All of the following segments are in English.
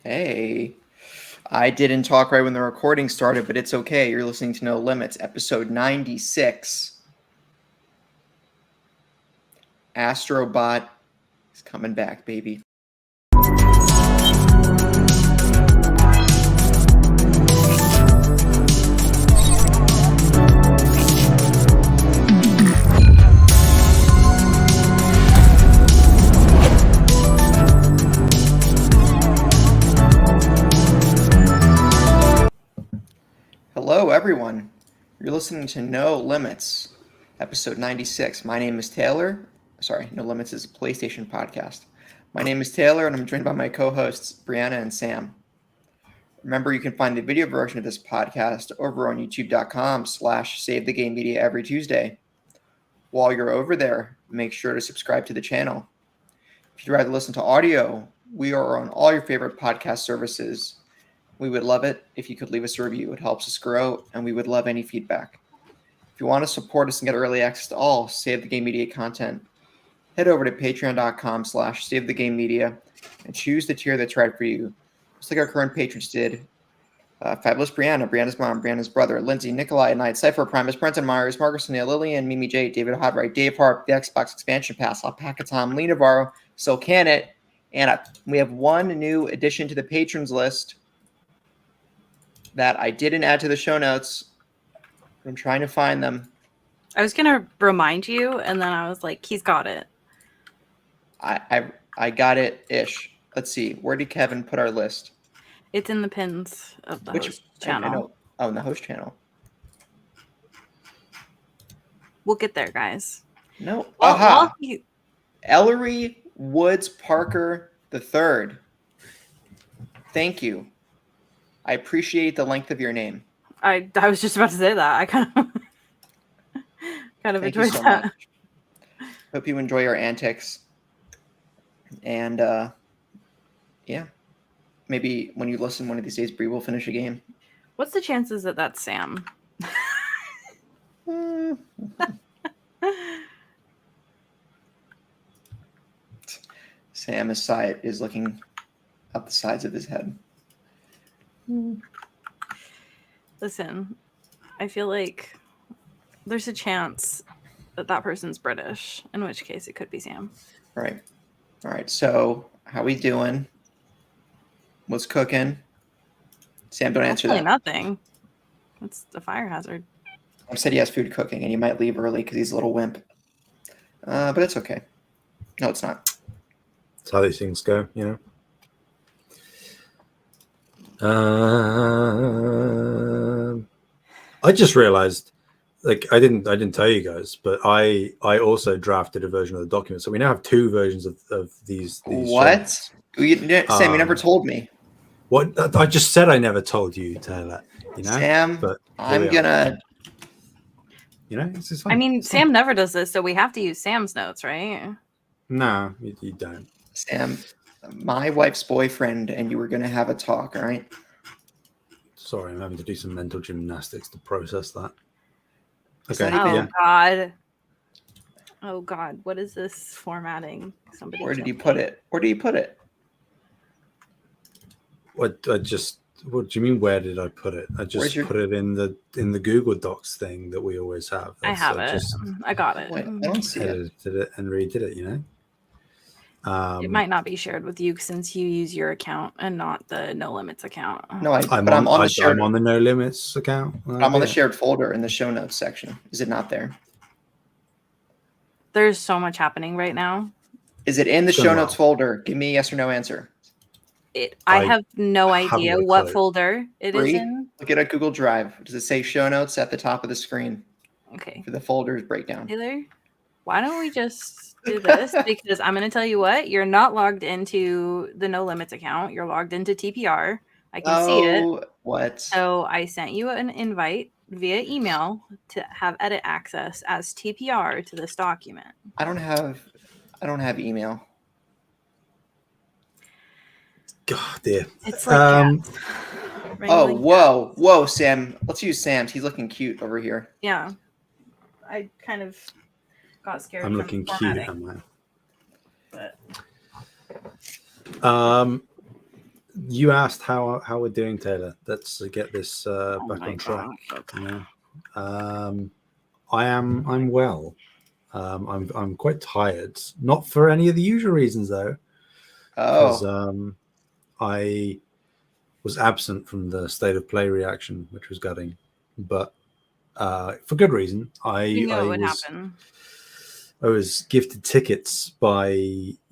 Hey, I didn't talk right when the recording started, but it's okay. You're listening to No Limits, episode 96. Astro Bot is coming back, baby. Hello, everyone. You're listening to No Limits, episode 96. My name is Taylor. Sorry, No Limits is a PlayStation podcast. My name is Taylor, and I'm joined by my co-hosts, Brianna and Sam. Remember, you can find the video version of this podcast over on youtube.com/SaveTheGameMedia every Tuesday. While you're over there, make sure to subscribe to the channel. If you'd rather listen to audio, we are on all your favorite podcast services. We would love it if you could leave us a review. It helps us grow, and we would love any feedback. If you want to support us and get early access to all Save the Game Media content, head over to patreon.com/SaveTheGameMedia and choose the tier that's right for you. Just like our current patrons did. Fabulous Brianna, Brianna's mom, Brianna's brother, Lindsay, Nikolai, Knight, Cypher, Primus, Brenton Myers, Marcus, Neil, Lillian, Mimi J, David Hodright, Dave Harp, the Xbox Expansion Pass, Alpaca Tom, Lee Navarro, So Can It, and we have one new addition to the patrons list that I didn't add to the show notes. I'm trying to find them. I was going to remind you, and then I was like, he's got it. I got it-ish. Let's see. Where did Kevin put our list? It's in the pins of the host channel. I know. Oh, in the host channel. We'll get there, guys. No. Well, Aha. Ellery Woods Parker III. Thank you. I appreciate the length of your name. I was just about to say that. I kind of enjoyed that. Much. Hope you enjoy our antics. And yeah, maybe when you listen one of these days, Bree will finish a game. What's the chances that that's Sam? Sam is looking up the sides of his head. Listen, I feel like there's a chance that that person's British, in which case it could be Sam. Right. All right. So how we doing? What's cooking? Sam, don't answer that. Nothing. It's a fire hazard. Sam said he has food cooking, and he might leave early because he's a little wimp. But it's okay. No, it's not. That's how these things go, you know. I just realized, like, I didn't tell you guys, but I also drafted a version of the document, so we now have two versions of these. What? Sam, you never told me. What? I just said I never told you, Taylor. You know, Sam. But I'm gonna. You know, it's just fine. I mean, Sam never does this, so we have to use Sam's notes, right? No, you don't. Sam, my wife's boyfriend, and you were gonna have a talk, all right? Sorry, I'm having to do some mental gymnastics to process that. Okay. Oh God, what is this formatting? Somebody. Where did you put it? What do you mean? Where did I put it? I just put it in the Google Docs thing that we always have. I have it. I got it. Wait, I don't see it. Did it and redid it, you know? It might not be shared with you since you use your account and not the No Limits account. No, I'm on the No Limits account. I'm on the shared folder in the show notes section. Is it not there? There's so much happening right now. Is it in the show notes folder? Give me a yes or no answer. I have no idea what folder it is in. Look at a Google Drive. Does it say show notes at the top of the screen? Okay. For the folders breakdown. Taylor, why don't we just do this? Because I'm going to tell you what, you're not logged into the No Limits account. You're logged into TPR. I can see it. What? So I sent you an invite via email to have edit access as TPR to this document. I don't have email. God dear. It's like whoa, Sam. Let's use Sam's. He's looking cute over here. Yeah. I kind of got scared. I'm looking cute, am I? But You asked how we're doing, Taylor. Let's get this back my on track. God. Okay. You know? I'm well. I'm quite tired. Not for any of the usual reasons though, because Oh, I was absent from the State of Play reaction, which was gutting, but for good reason. You knew it would happen. I was gifted tickets by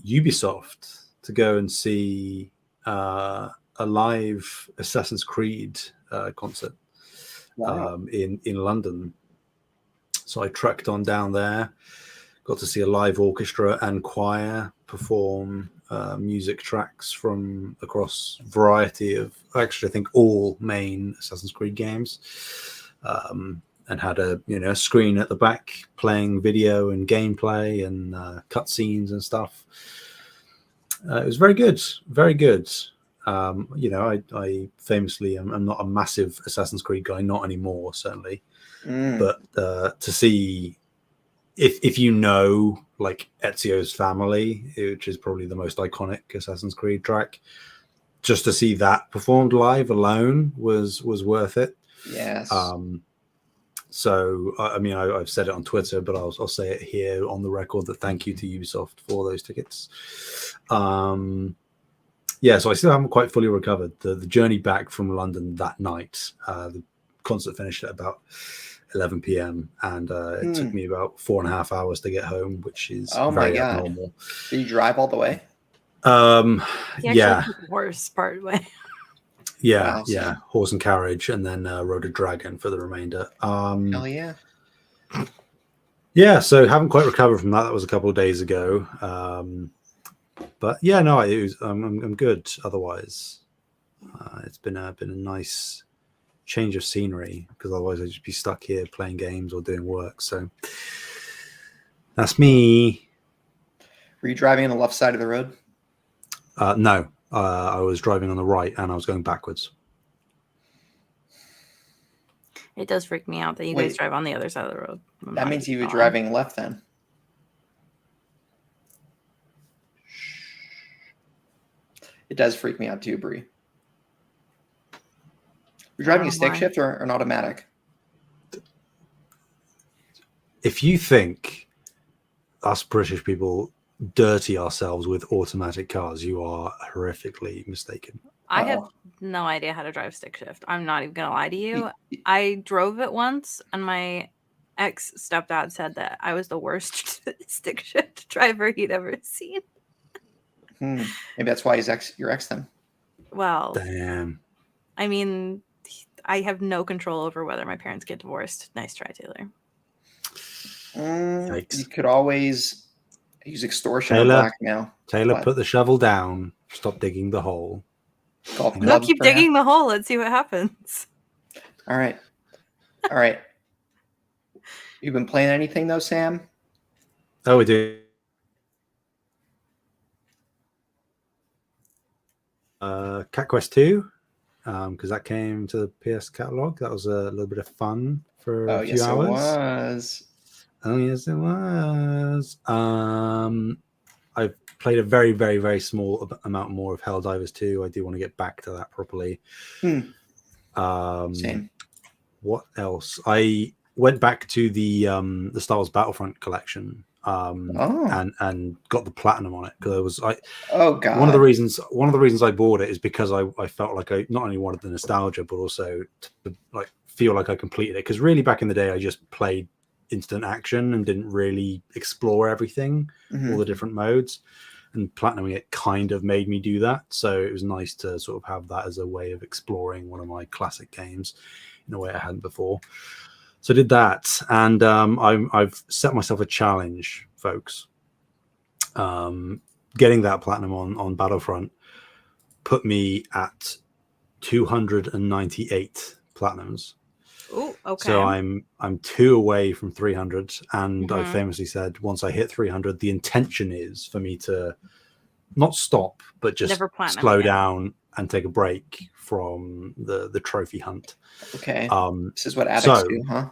Ubisoft to go and see a live Assassin's Creed concert wow. in London. So I trekked on down there, got to see a live orchestra and choir perform music tracks from across a variety of, actually I think all main Assassin's Creed games, and had a screen at the back playing video and gameplay and cutscenes and stuff. It was very good, very good. I famously am not a massive Assassin's Creed guy, not anymore certainly. But to see if like Ezio's Family, which is probably the most iconic Assassin's Creed track, just to see that performed live alone was worth it. Yes. So I mean, I've said it on Twitter, but I'll say it here on the record that thank you to Ubisoft for those tickets. Yeah, so I still haven't quite fully recovered. The journey back from London that night, the concert finished at about 11 p.m. and it took me about 4.5 hours to get home, which is very abnormal. Did you drive all the way? Yeah. Took the worst part away. Yeah, wow, yeah, horse and carriage, and then rode a dragon for the remainder. Hell yeah. Yeah, so haven't quite recovered from that. That was a couple of days ago. But yeah, no, I'm good. Otherwise, it's been a nice change of scenery, because otherwise I'd just be stuck here playing games or doing work. So that's me. Were you driving on the left side of the road? No, I was driving on the right and I was going backwards. It does freak me out that you guys drive on the other side of the road. That means you were driving left then. It does freak me out too, Bree. You're driving a stick shift or an automatic? If you think us British people dirty ourselves with automatic cars, you are horrifically mistaken. I have no idea how to drive stick shift. I'm not even gonna lie to you. I drove it once, and my ex-stepdad said that I was the worst stick shift driver he'd ever seen. Maybe that's why he's your ex then. Well, damn. I mean, I have no control over whether my parents get divorced. Nice try, Taylor. You could always use extortion or blackmail. Taylor, put the shovel down. Stop digging the hole. No, keep digging the hole. Let's see what happens. All right. All right. You've been playing anything though, Sam? Oh, we do. Cat Quest 2, because that came to the PS catalog. That was a little bit of fun for a few hours. It was. Oh yes, it was. I've played a very, very, very small amount more of Helldivers 2. I do want to get back to that properly. Same. What else? I went back to the Star Wars Battlefront collection. And got the platinum on it, because one of the reasons I bought it is because I felt like I not only wanted the nostalgia, but also to like feel like I completed it, because really back in the day I just played instant action and didn't really explore everything, all the different modes, and platinuming it kind of made me do that. So it was nice to sort of have that as a way of exploring one of my classic games in a way I hadn't before. So I did that, and I've set myself a challenge, folks. Getting that platinum on Battlefront put me at 298 platinums. Oh, okay. So I'm 2 away from 300, and I famously said once I hit 300, the intention is for me to not stop, but just slow down and take a break from the trophy hunt. Okay. This is what addicts do, huh?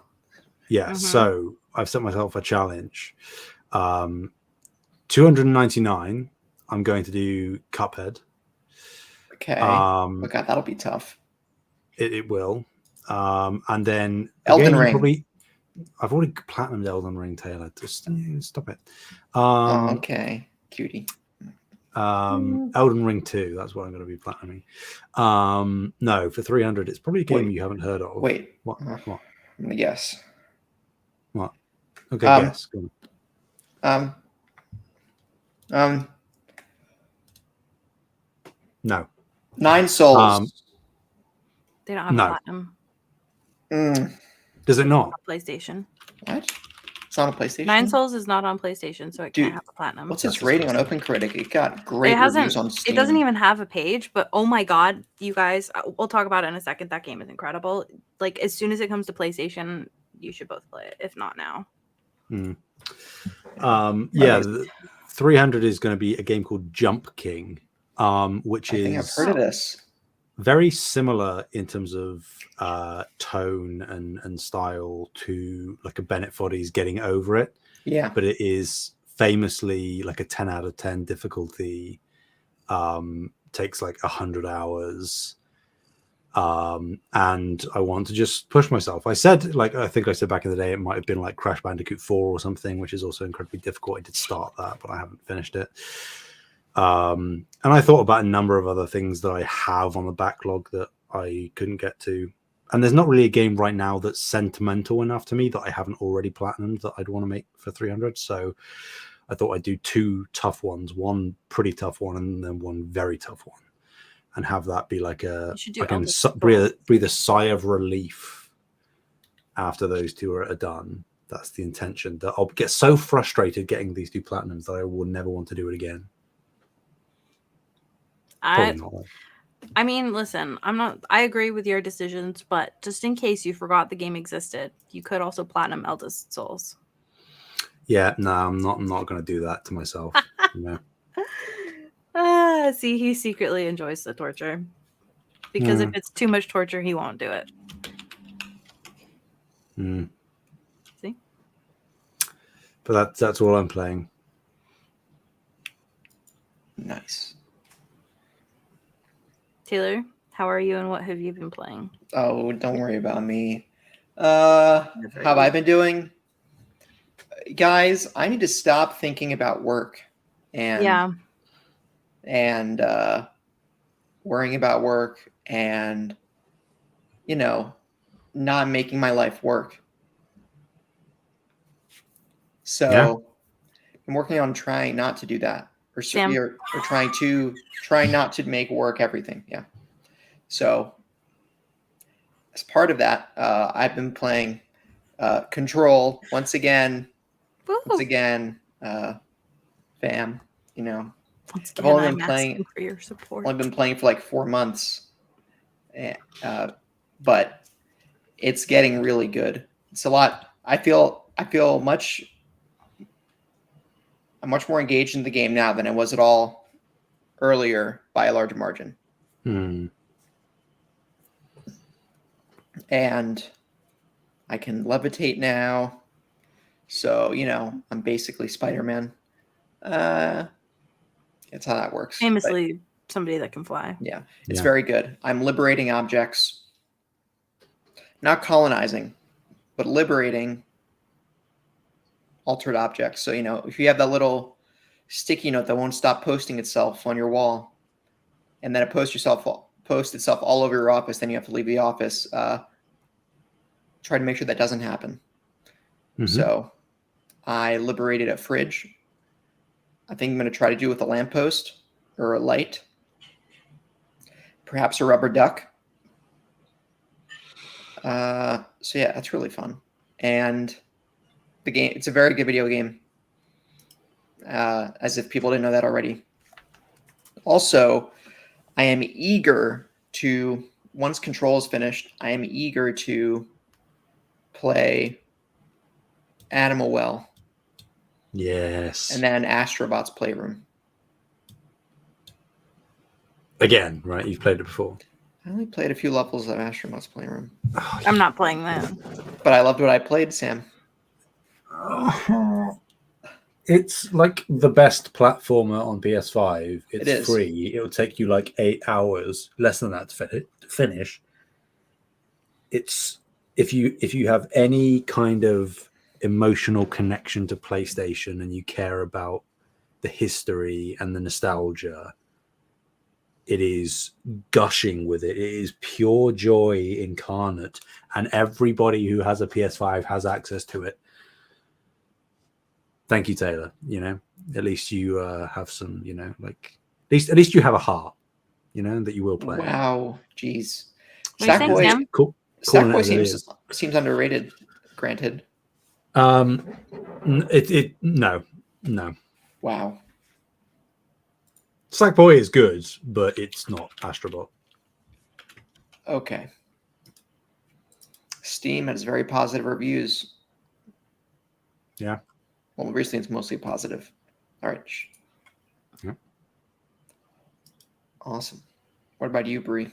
Yeah. So I've set myself a challenge. 299. I'm going to do Cuphead. Okay. Oh God, that'll be tough. It will. And then Elden again, Ring. I've already platinumed Elden Ring, Taylor. Just stop it. Okay, cutie. Elden Ring 2, that's what I'm going to be platinuming. No, for 300, it's probably a game you haven't heard of. Wait. What? I'm gonna guess. What? Okay, guess. Go on. No. 9 Souls. They don't have a platinum. Does it not? PlayStation. What? It's not on PlayStation. 9 Souls is not on PlayStation, so it can't have a platinum. What's its rating on OpenCritic? It got great reviews on Steam. It doesn't even have a page, but oh my God, you guys, we'll talk about it in a second. That game is incredible. Like, as soon as it comes to PlayStation, you should both play it, if not now. Yeah, 300 is going to be a game called Jump King, which I think I've heard of this. Very similar in terms of tone and style to like a Bennett Foddy's Getting Over It. Yeah. But it is famously like a 10 out of 10 difficulty. Takes like 100 hours. And I want to just push myself. I think I said back in the day it might have been like Crash Bandicoot 4 or something, which is also incredibly difficult. I did start that, but I haven't finished it. And I thought about a number of other things that I have on the backlog that I couldn't get to. And there's not really a game right now that's sentimental enough to me that I haven't already platinumed that I'd want to make for 300. So I thought I'd do 2 tough ones, one pretty tough one, and then one very tough one, and have that be like I can breathe a sigh of relief after those 2 are done. That's the intention. That I'll get so frustrated getting these 2 platinums that I will never want to do it again. I mean, listen, I agree with your decisions, but just in case you forgot the game existed, you could also platinum Eldest Souls. Yeah, no, I'm not going to do that to myself. See, he secretly enjoys the torture. Because if it's too much torture, he won't do it. See? But that's all I'm playing. Nice. Taylor, how are you and what have you been playing? Oh, don't worry about me. How have I been doing? Guys, I need to stop thinking about work and worrying about work and, not making my life work. So I'm working on trying not to do that. Or trying not to make work everything. Yeah. So as part of that, I've been playing Control once again. Woo. Once again, fam. Once I've again, only I'm been playing asking for your support. I've been playing for like 4 months, but it's getting really good. It's a lot. I feel I'm much more engaged in the game now than I was at all earlier by a large margin. And I can levitate now. So, I'm basically Spider-Man. That's how that works. Famously, somebody that can fly. Yeah, it's very good. I'm liberating objects. Not colonizing, but liberating altered objects. So, if you have that little sticky note that won't stop posting itself on your wall, and then it posts itself all over your office, then you have to leave the office. Try to make sure that doesn't happen. So I liberated a fridge. I think I'm going to try to do with a lamppost or a light. Perhaps a rubber duck. So yeah, that's really fun. And the game, it's a very good video game. As if people didn't know that already. Also, I am eager to, once Control is finished, I am eager to play Animal Well. Yes. And then Astro Bot's Playroom. Again, right? You've played it before. I only played a few levels of Astro Bot's Playroom. I'm not playing that. But I loved what I played, Sam. It's like the best platformer on PS5. It It's is. free. It'll take you like 8 hours, less than that to finish. It's if you have any kind of emotional connection to PlayStation and you care about the history and the nostalgia, it is gushing with it. It is pure joy incarnate, and everybody who has a PS5 has access to it. Thank you, Taylor. You know, at least you have some, you know, like at least you have a heart, you know, that you will play. Wow, jeez. What are you saying, Sackboy, Sam? Cool. Sackboy seems underrated. Granted. No. Wow. Sackboy is good, but it's not Astro Bot. Okay. Steam has very positive reviews. Yeah. Well, recently it's mostly positive. All right. Yeah. Awesome. What about you, Bree?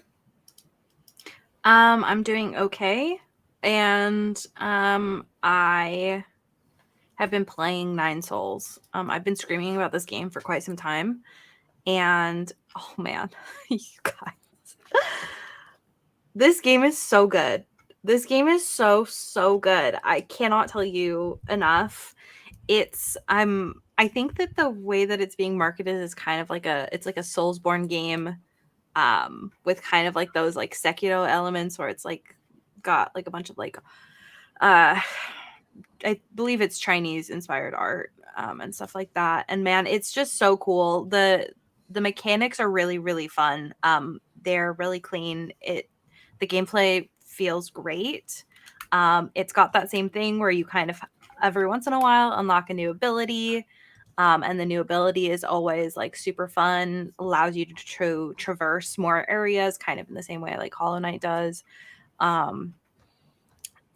I'm doing okay, and I have been playing Nine Souls. I've been screaming about this game for quite some time, and oh man, you guys, this game is so good. This game is so good. I cannot tell you enough. I think that the way that it's being marketed is kind of like it's like a Soulsborne game, with kind of like those like Sekiro elements where it's like got like a bunch of like I believe it's Chinese inspired art, and stuff like that. And man, it's just so cool. The mechanics are really fun. They're really clean. The gameplay feels great. It's got that same thing where you kind of every once in a while unlock a new ability. And the new ability is always like super fun, allows you to traverse more areas, kind of in the same way like Hollow Knight does.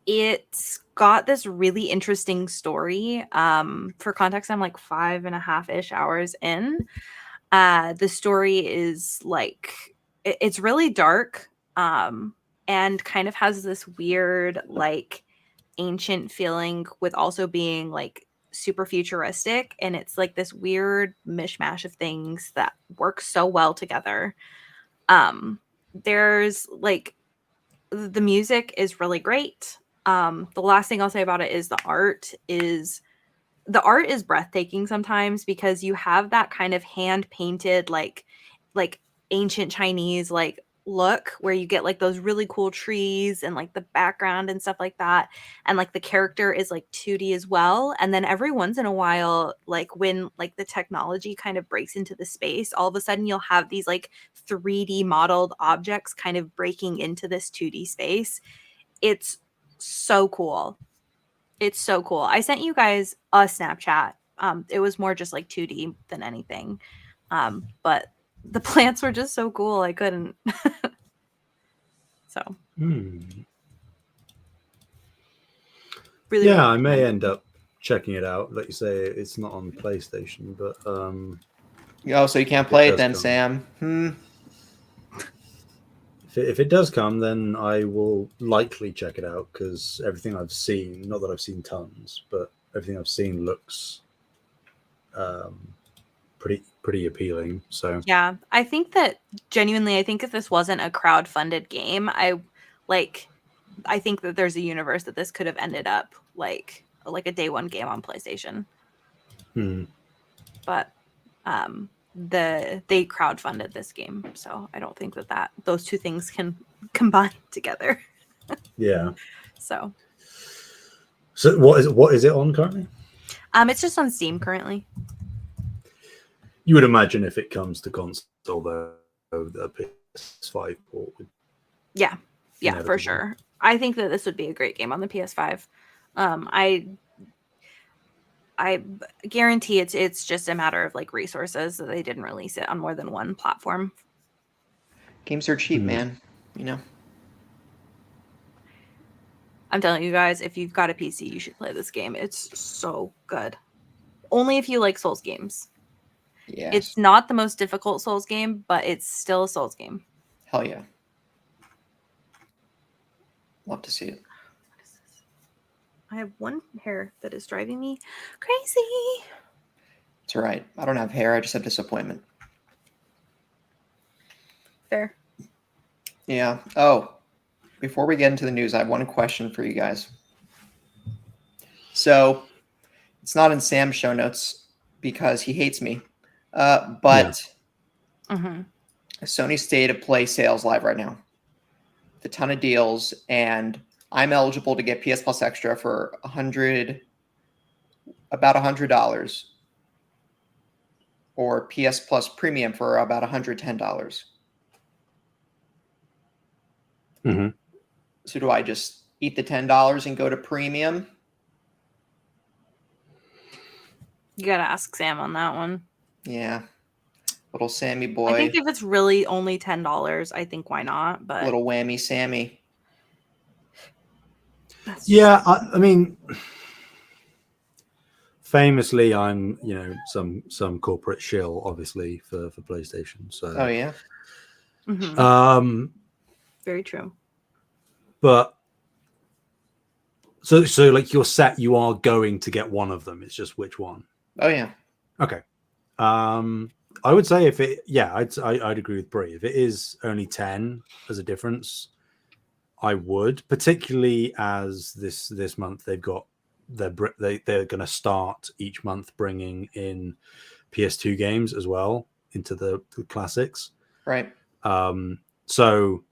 It's got this really interesting story. For context, I'm like 5.5-ish hours in. The story is like it's really dark, and kind of has this weird like ancient feeling with also being like super futuristic, and it's like this weird mishmash of things that work so well together. There's like the music is really great. The last thing I'll say about it is the art is breathtaking sometimes, because you have that kind of hand painted like ancient Chinese like look where you get like those really cool trees and like the background and stuff like that, and like the character is like 2D as well. And then every once in a while, like when like the technology kind of breaks into the space, all of a sudden you'll have these like 3D modeled objects kind of breaking into this 2D space. It's so cool. It's so cool. I sent you guys a Snapchat. It was more just like 2D than anything. But the plants were just so cool. I couldn't. So really, yeah, really I may fun. end up checking it out. Like you say, it's not on PlayStation, but Oh, so you can't If it play it does then, come. Sam? if it does come, then I will likely check it out, because everything I've seen, not that I've seen tons, but everything I've seen looks pretty appealing. So Yeah, I think that genuinely, I think if this wasn't a crowd-funded game, I think that there's a universe that this could have ended up like a day one game on PlayStation. But they crowdfunded this game, so I don't think that those two things can combine together. yeah. So what is it on currently? it's just on Steam currently. You would imagine if it comes to console, though, the PS5 port would. Yeah, for Inevitable. sure. I think that this would be a great game on the PS5. I guarantee it's just a matter of like resources that they didn't release it on more than one platform. Games are cheap, man. You know. I'm telling you guys, if you've got a PC, you should play this game. It's so good. Only if you like Souls games. Yeah. It's not the most difficult Souls game, but it's still a Souls game. Hell yeah. Love to see it. What is this? I have one hair that is driving me crazy. It's all right. I don't have hair. I just have disappointment. Fair. Yeah. Oh, before we get into the news, I have one question for you guys. So it's not in Sam's show notes because he hates me. But Sony State of Play sales live right now. A ton of deals, and I'm eligible to get PS Plus Extra for about $100, or PS Plus Premium for about $110. So do I just eat the $10 and go to Premium? You gotta ask Sam on that one. Yeah. Little Sammy boy. I think if it's really only $10, I think why not? But little whammy Sammy. Yeah, I mean, famously, I'm some corporate shill, obviously for PlayStation. So oh yeah, very true. But so like you're set, you are going to get one of them. It's just which one. Oh yeah. Okay. I would say if it, I'd agree with Brie. If it is only 10 as a difference, I would, particularly as this month they've got they're going to start each month bringing in PS2 games as well into the classics. Right. So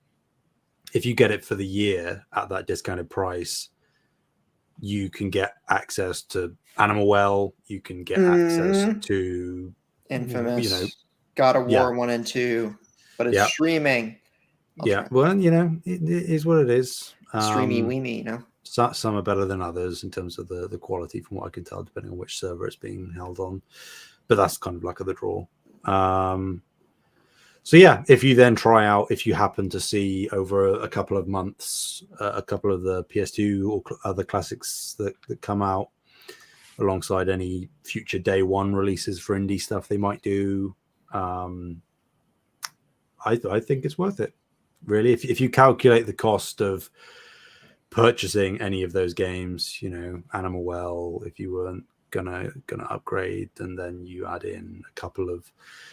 if you get it for the year at that discounted price, you can get access to Animal Well. You can get access to Infamous, God of War 1 and 2, but it's streaming. Well, it is what it is. Streamy weemy, Some are better than others in terms of the quality, from what I can tell, depending on which server it's being held on. But that's kind of luck of the draw. So yeah, if you then try out, if you happen to see over a couple of months, a couple of the PS2 or other classics that come out alongside any future day one releases for indie stuff they might do, I think it's worth it. Really, if you calculate the cost of purchasing any of those games, Animal Well, if you weren't gonna upgrade, and then you add in a couple of,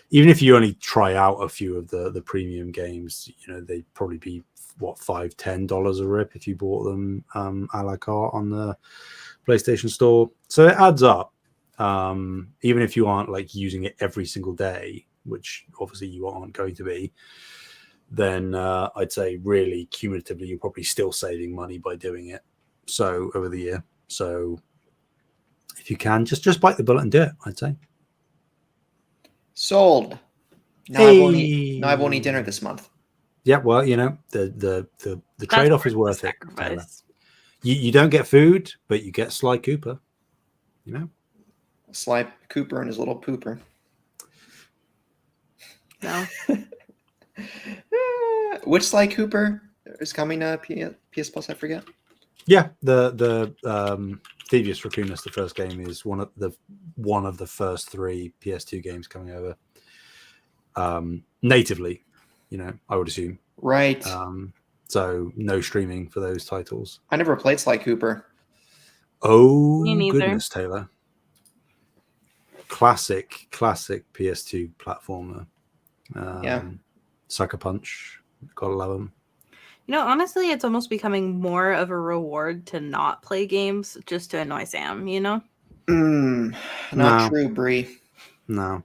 even if you only try out a few of the premium games, they'd probably be $5-10 a rip if you bought them a la carte on the PlayStation Store. So it adds up, even if you aren't like using it every single day, which obviously you aren't going to be. Then I'd say really cumulatively you're probably still saving money by doing it so over the year. So if you can, just bite the bullet and do it, I'd say. Sold. Now I won't eat dinner this month. Yeah, well, the trade-off is worth it. You don't get food, but you get Sly Cooper. Sly Cooper and his little pooper. No. Which Sly Cooper is coming to PS Plus? I forget. Yeah, the Thievius Raccoonus, the first game, is one of the first 3 PS2 games coming over natively. I would assume. Right. So no streaming for those titles. I never played Sly Cooper. Oh goodness, Taylor! Classic PS2 platformer. Sucker Punch, gotta love them. Honestly, it's almost becoming more of a reward to not play games just to annoy Sam. Not true, Brie. No.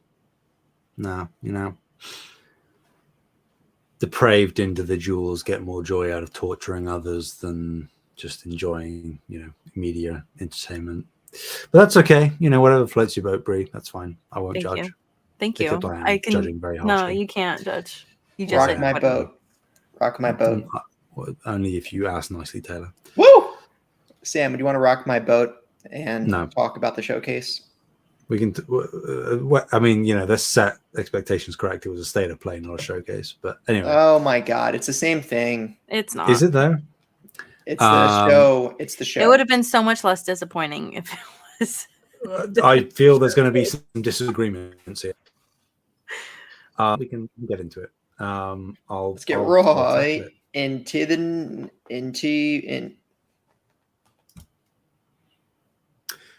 Depraved individuals get more joy out of torturing others than just enjoying, media entertainment. But that's okay. Whatever floats your boat, Brie. That's fine. I won't judge. Thank you. I can judging very harshly. No, you can't judge. You just rock my boat. Rock my boat. Only if you ask nicely, Taylor. Woo! Sam, do you want to rock my boat and talk about the showcase? We can. Let's set expectations correct. It was a state of play, not a showcase. But anyway. Oh my God, it's the same thing. It's not. Is it though? It's the show. It's the show. It would have been so much less disappointing if it was. I feel there's going to be some disagreements here. We can get into it. Let's get right into.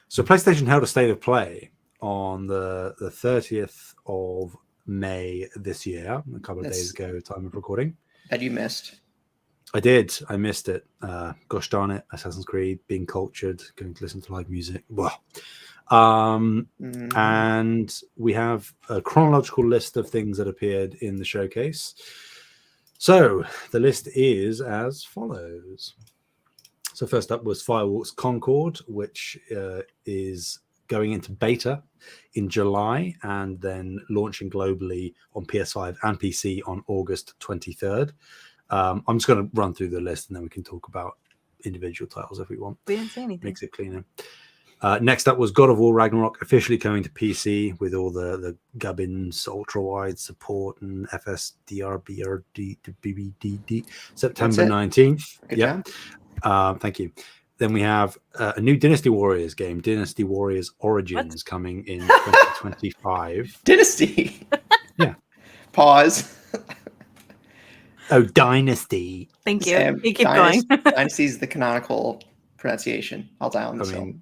So PlayStation held a state of play on the 30th of May this year, a couple of That's- days ago, time of recording. That you missed. I did. I missed it. Gosh darn it. Assassin's Creed, being cultured, going to listen to live music. Well, and we have a chronological list of things that appeared in the showcase. So the list is as follows. So first up was Firewalk's Concord, which is going into beta in July and then launching globally on PS5 and PC on August 23rd. I'm just going to run through the list and then we can talk about individual titles if we want. We didn't say anything. Makes it cleaner. Next up was God of War Ragnarok, officially coming to PC with all the gubbins, ultra-wide support and FSDR, BBDD, September 19th. Good Yep. Thank you. Then we have a new Dynasty Warriors game, Dynasty Warriors Origins, coming in 2025. Dynasty. Yeah. Pause. Oh, Dynasty. Thank you. You keep going. Dynasty is the canonical pronunciation. I'll die on this film.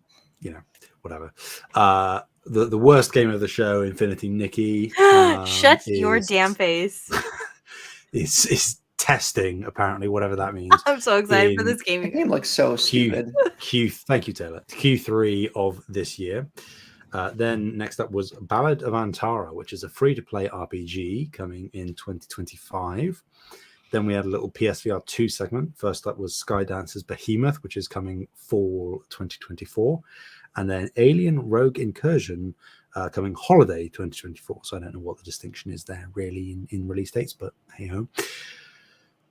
Whatever. The worst game of the show, Infinity Nikke. Shut your damn face. It's testing, apparently, whatever that means. I'm so excited for this game. The game looks so stupid. Thank you, Taylor. Q3 of this year. Then next up was Ballad of Antara, which is a free-to-play RPG coming in 2025. Then we had a little PSVR 2 segment. First up was Skydance's Behemoth, which is coming fall 2024. And then Alien Rogue Incursion coming holiday 2024. So I don't know what the distinction is there really in release dates, but hey-ho.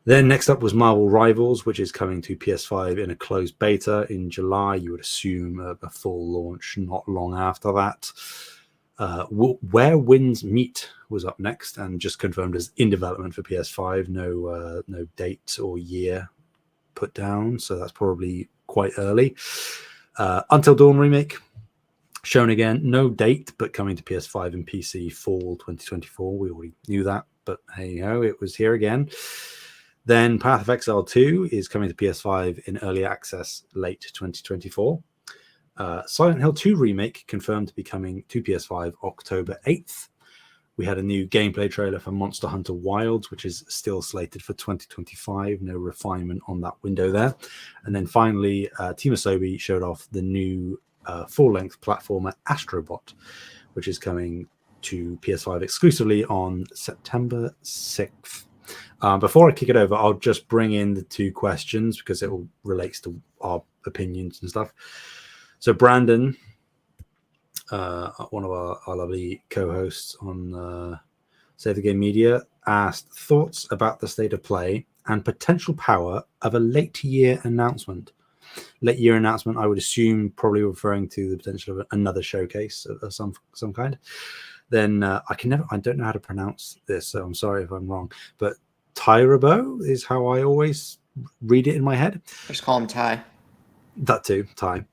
Then next up was Marvel Rivals, which is coming to PS5 in a closed beta in July. You would assume a full launch not long after that. Where Winds Meet was up next and just confirmed as in development for PS5. No date or year put down, so that's probably quite early. Until Dawn remake shown again, no date, but coming to PS5 and PC fall 2024. We already knew that, but hey ho, it was here again. Then Path of Exile 2 is coming to PS5 in early access late 2024. Silent Hill 2 remake confirmed to be coming to PS5 October 8th. We had a new gameplay trailer for Monster Hunter Wilds, which is still slated for 2025. No refinement on that window there. And then finally, Team Asobi showed off the new full-length platformer Astro Bot, which is coming to PS5 exclusively on September 6th. Before I kick it over, I'll just bring in the two questions because it all relates to our opinions and stuff. So Brandon, one of our lovely co-hosts on Save the Game Media, asked thoughts about the state of play and potential power of a late year announcement. Late year announcement, I would assume, probably referring to the potential of another showcase of some kind. Then I don't know how to pronounce this, so I'm sorry if I'm wrong, but Tyrabo is how I always read it in my head. Just call him Ty. That too, Ty.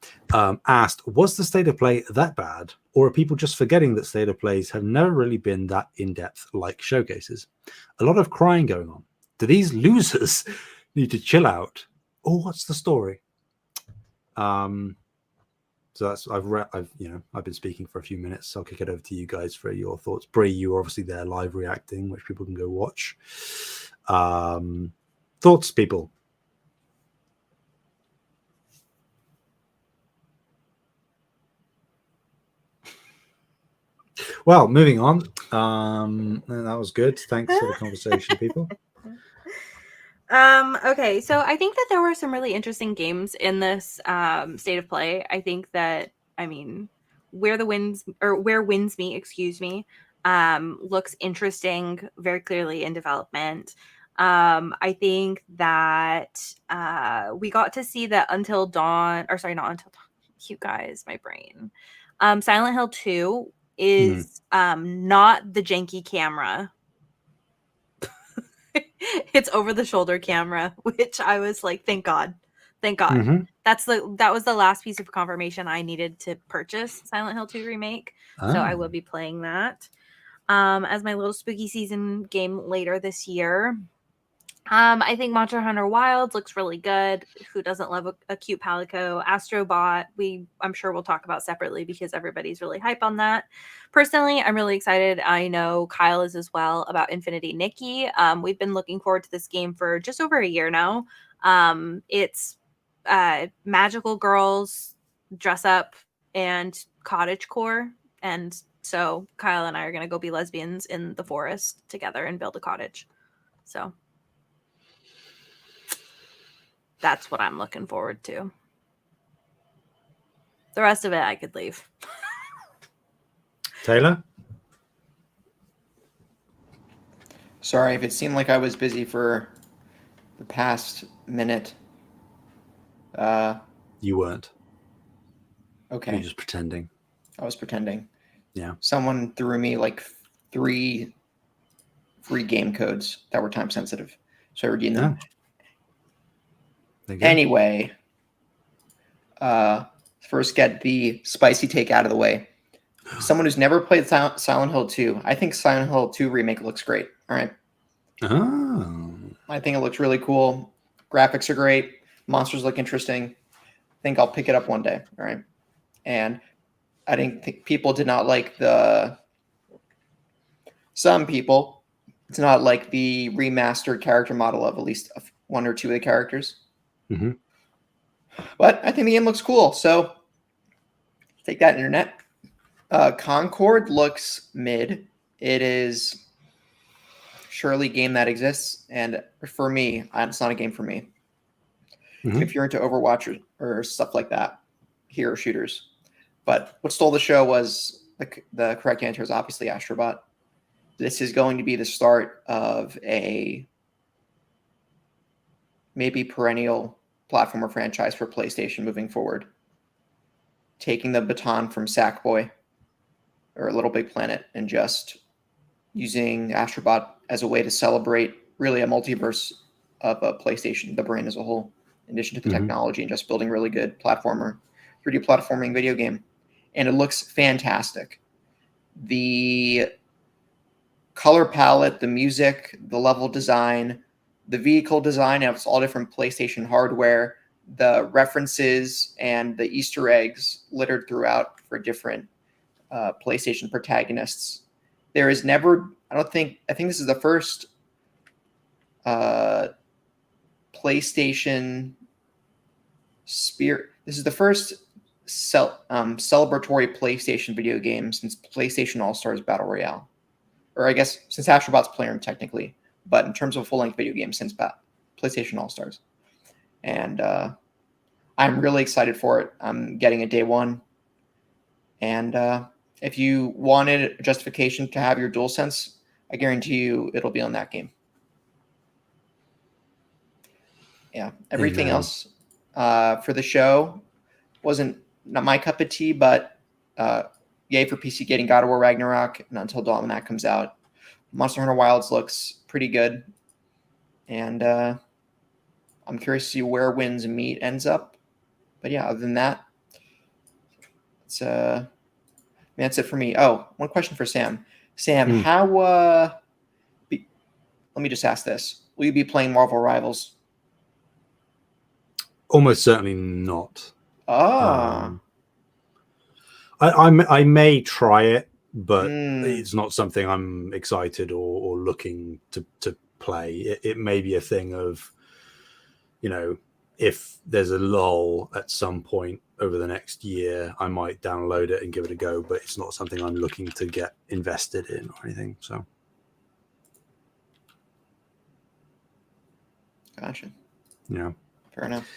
Asked, was the state of play that bad, or are people just forgetting that state of plays have never really been that in-depth like showcases? A lot of crying going on. Do these losers need to chill out, or what's the story? So that's I've been speaking for a few minutes, so I'll kick it over to you guys for your thoughts. Bree, you were obviously there live reacting, which people can go watch. Thoughts, people? Well, moving on. That was good. Thanks for the conversation, people. Okay, so I think that there were some really interesting games in this state of play. I think that, Where Winds Meet, looks interesting, very clearly in development. I think that we got to see that Until Dawn, or sorry, not Until Dawn. You guys, my brain. Silent Hill 2 is not the janky camera. It's over the shoulder camera, which I was like, thank God. Mm-hmm. That was the last piece of confirmation I needed to purchase Silent Hill 2 remake. So I will be playing that as my little spooky season game later this year. I think Monster Hunter Wilds looks really good. Who doesn't love a cute Palico? Astro Bot, I'm sure we'll talk about separately because everybody's really hype on that. Personally, I'm really excited. I know Kyle is as well about Infinity Nikke. We've been looking forward to this game for just over a year now. It's magical girls dress up and cottagecore, and so Kyle and I are going to go be lesbians in the forest together and build a cottage. So that's what I'm looking forward to. The rest of it, I could leave. Taylor? Sorry if it seemed like I was busy for the past minute. You weren't. Okay. You're just pretending. I was pretending. Yeah. Someone threw me like 3 free game codes that were time sensitive. So I redeemed them. Anyway, first get the spicy take out of the way. Someone who's never played Silent Hill 2, I think Silent Hill 2 remake looks great. All right. Oh. I think it looks really cool. Graphics are great. Monsters look interesting. I think I'll pick it up one day. All right. And I didn't think people did not like some people did not like the remastered character model of at least 1 or 2 of the characters. Mm-hmm. But I think the game looks cool. So take that, internet. Concord looks mid. It is surely a game that exists. And for me, it's not a game for me. Mm-hmm. If you're into Overwatch or stuff like that, hero shooters. But what stole the show was the correct answer is obviously Astro Bot. This is going to be the start of a maybe perennial platformer franchise for PlayStation moving forward. Taking the baton from Sackboy or Little Big Planet and just using Astro Bot as a way to celebrate really a multiverse of a PlayStation, the brand as a whole, in addition to the technology, and just building really good 3D platforming video game. And it looks fantastic. The color palette, the music, the level design, the vehicle design, it's all different PlayStation hardware, the references and the Easter eggs littered throughout for different PlayStation protagonists. There is never, I think this is the first PlayStation Spirit. This is the first celebratory PlayStation video game since PlayStation All-Stars Battle Royale. Or I guess since Astro Bot's Player technically, but in terms of full-length video game since PlayStation All-Stars. And I'm really excited for it. I'm getting it day one. And if you wanted a justification to have your DualSense, I guarantee you it'll be on that game. Yeah, everything else for the show wasn't not my cup of tea, but yay for PC getting God of War Ragnarok and Until Dawn when that comes out. Monster Hunter Wilds looks pretty good. And I'm curious to see where Winds Meet ends up. But yeah, other than that, that's it for me. Oh, one question for Sam. Sam, how let me just ask this. Will you be playing Marvel Rivals? Almost certainly not. Oh. I may try it, but it's not something I'm excited or looking to play. It may be a thing of, if there's a lull at some point over the next year, I might download it and give it a go, but it's not something I'm looking to get invested in or anything. So. Gotcha. Yeah. Fair enough.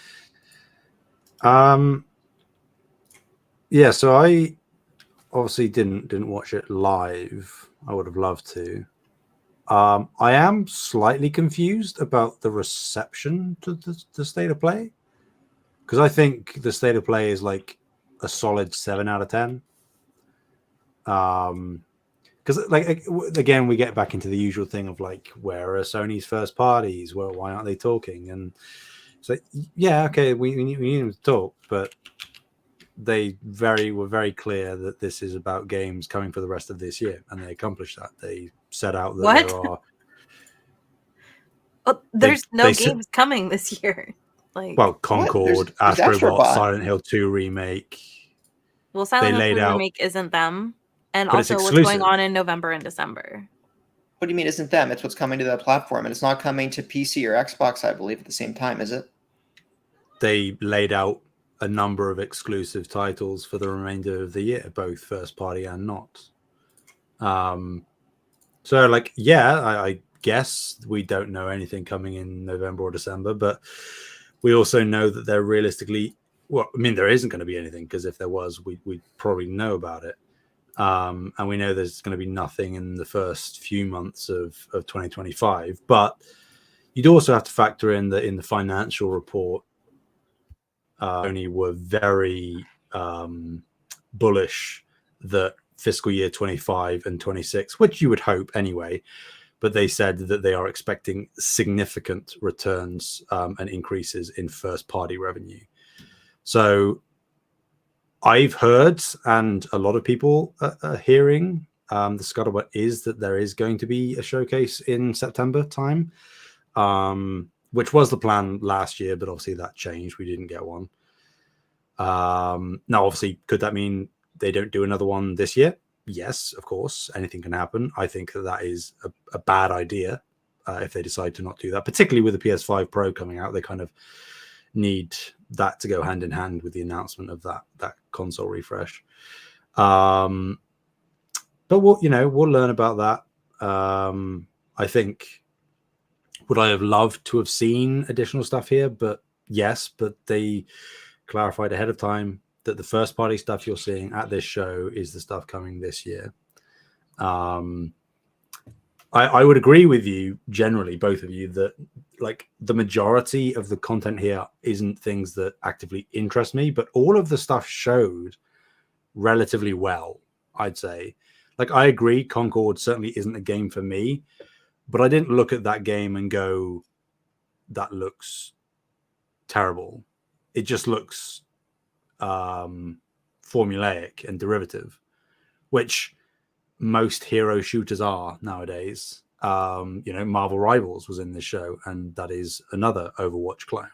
Yeah, so I obviously didn't watch it live. I would have loved to. I am slightly confused about the reception to the state of play, because I think the state of play is like a solid 7 out of 10. Because again, we get back into the usual thing of like, where are Sony's first parties? Well, why aren't they talking? And it's like, yeah, okay, we need them to talk, but they were very clear that this is about games coming for the rest of this year, and they accomplished that. They set out that there are. Oh, there's no they said- games coming this year. Like, Well, Concord, There's Astro Astro Bot, Bot. Silent Hill 2 remake. well, Silent Hill laid 2 out- remake isn't them, and But it's also what's going exclusive. on in November and December. What do you mean isn't them? It's what's coming to the platform, and it's not coming to PC or Xbox, I believe, at the same time, is it? They laid out a number of exclusive titles for the remainder of the year, both first party and not. So, like, yeah, I guess we don't know anything coming in November or December, but we also know that they're realistically, well, I mean, there isn't going to be anything, because if there was, we'd probably know about it. And we know there's going to be nothing in the first few months of 2025. But you'd also have to factor in that in the financial report, Sony were very bullish that fiscal year 25 and 26, which you would hope anyway, but they said that they are expecting significant returns and increases in first party revenue. So I've heard, and a lot of people are hearing, the scuttlebutt is that there is going to be a showcase in September time, which was the plan last year, but obviously that changed. We didn't get one. Now, obviously, could that mean they don't do another one this year? Yes, of course. Anything can happen. I think that is a bad idea if they decide to not do that, particularly with the PS5 Pro coming out. They kind of need that to go hand in hand with the announcement of that console refresh. But we'll learn about that. I think, would I have loved to have seen additional stuff here? But yes, but they clarified ahead of time that the first party stuff you're seeing at this show is the stuff coming this year. I would agree with you generally, both of you, that like the majority of the content here isn't things that actively interest me, but all of the stuff showed relatively well, I'd say. Like, I agree, Concord certainly isn't a game for me, but I didn't look at that game and go, that looks terrible. It just looks formulaic and derivative, which most hero shooters are nowadays. Marvel Rivals was in this show, and that is another Overwatch clone.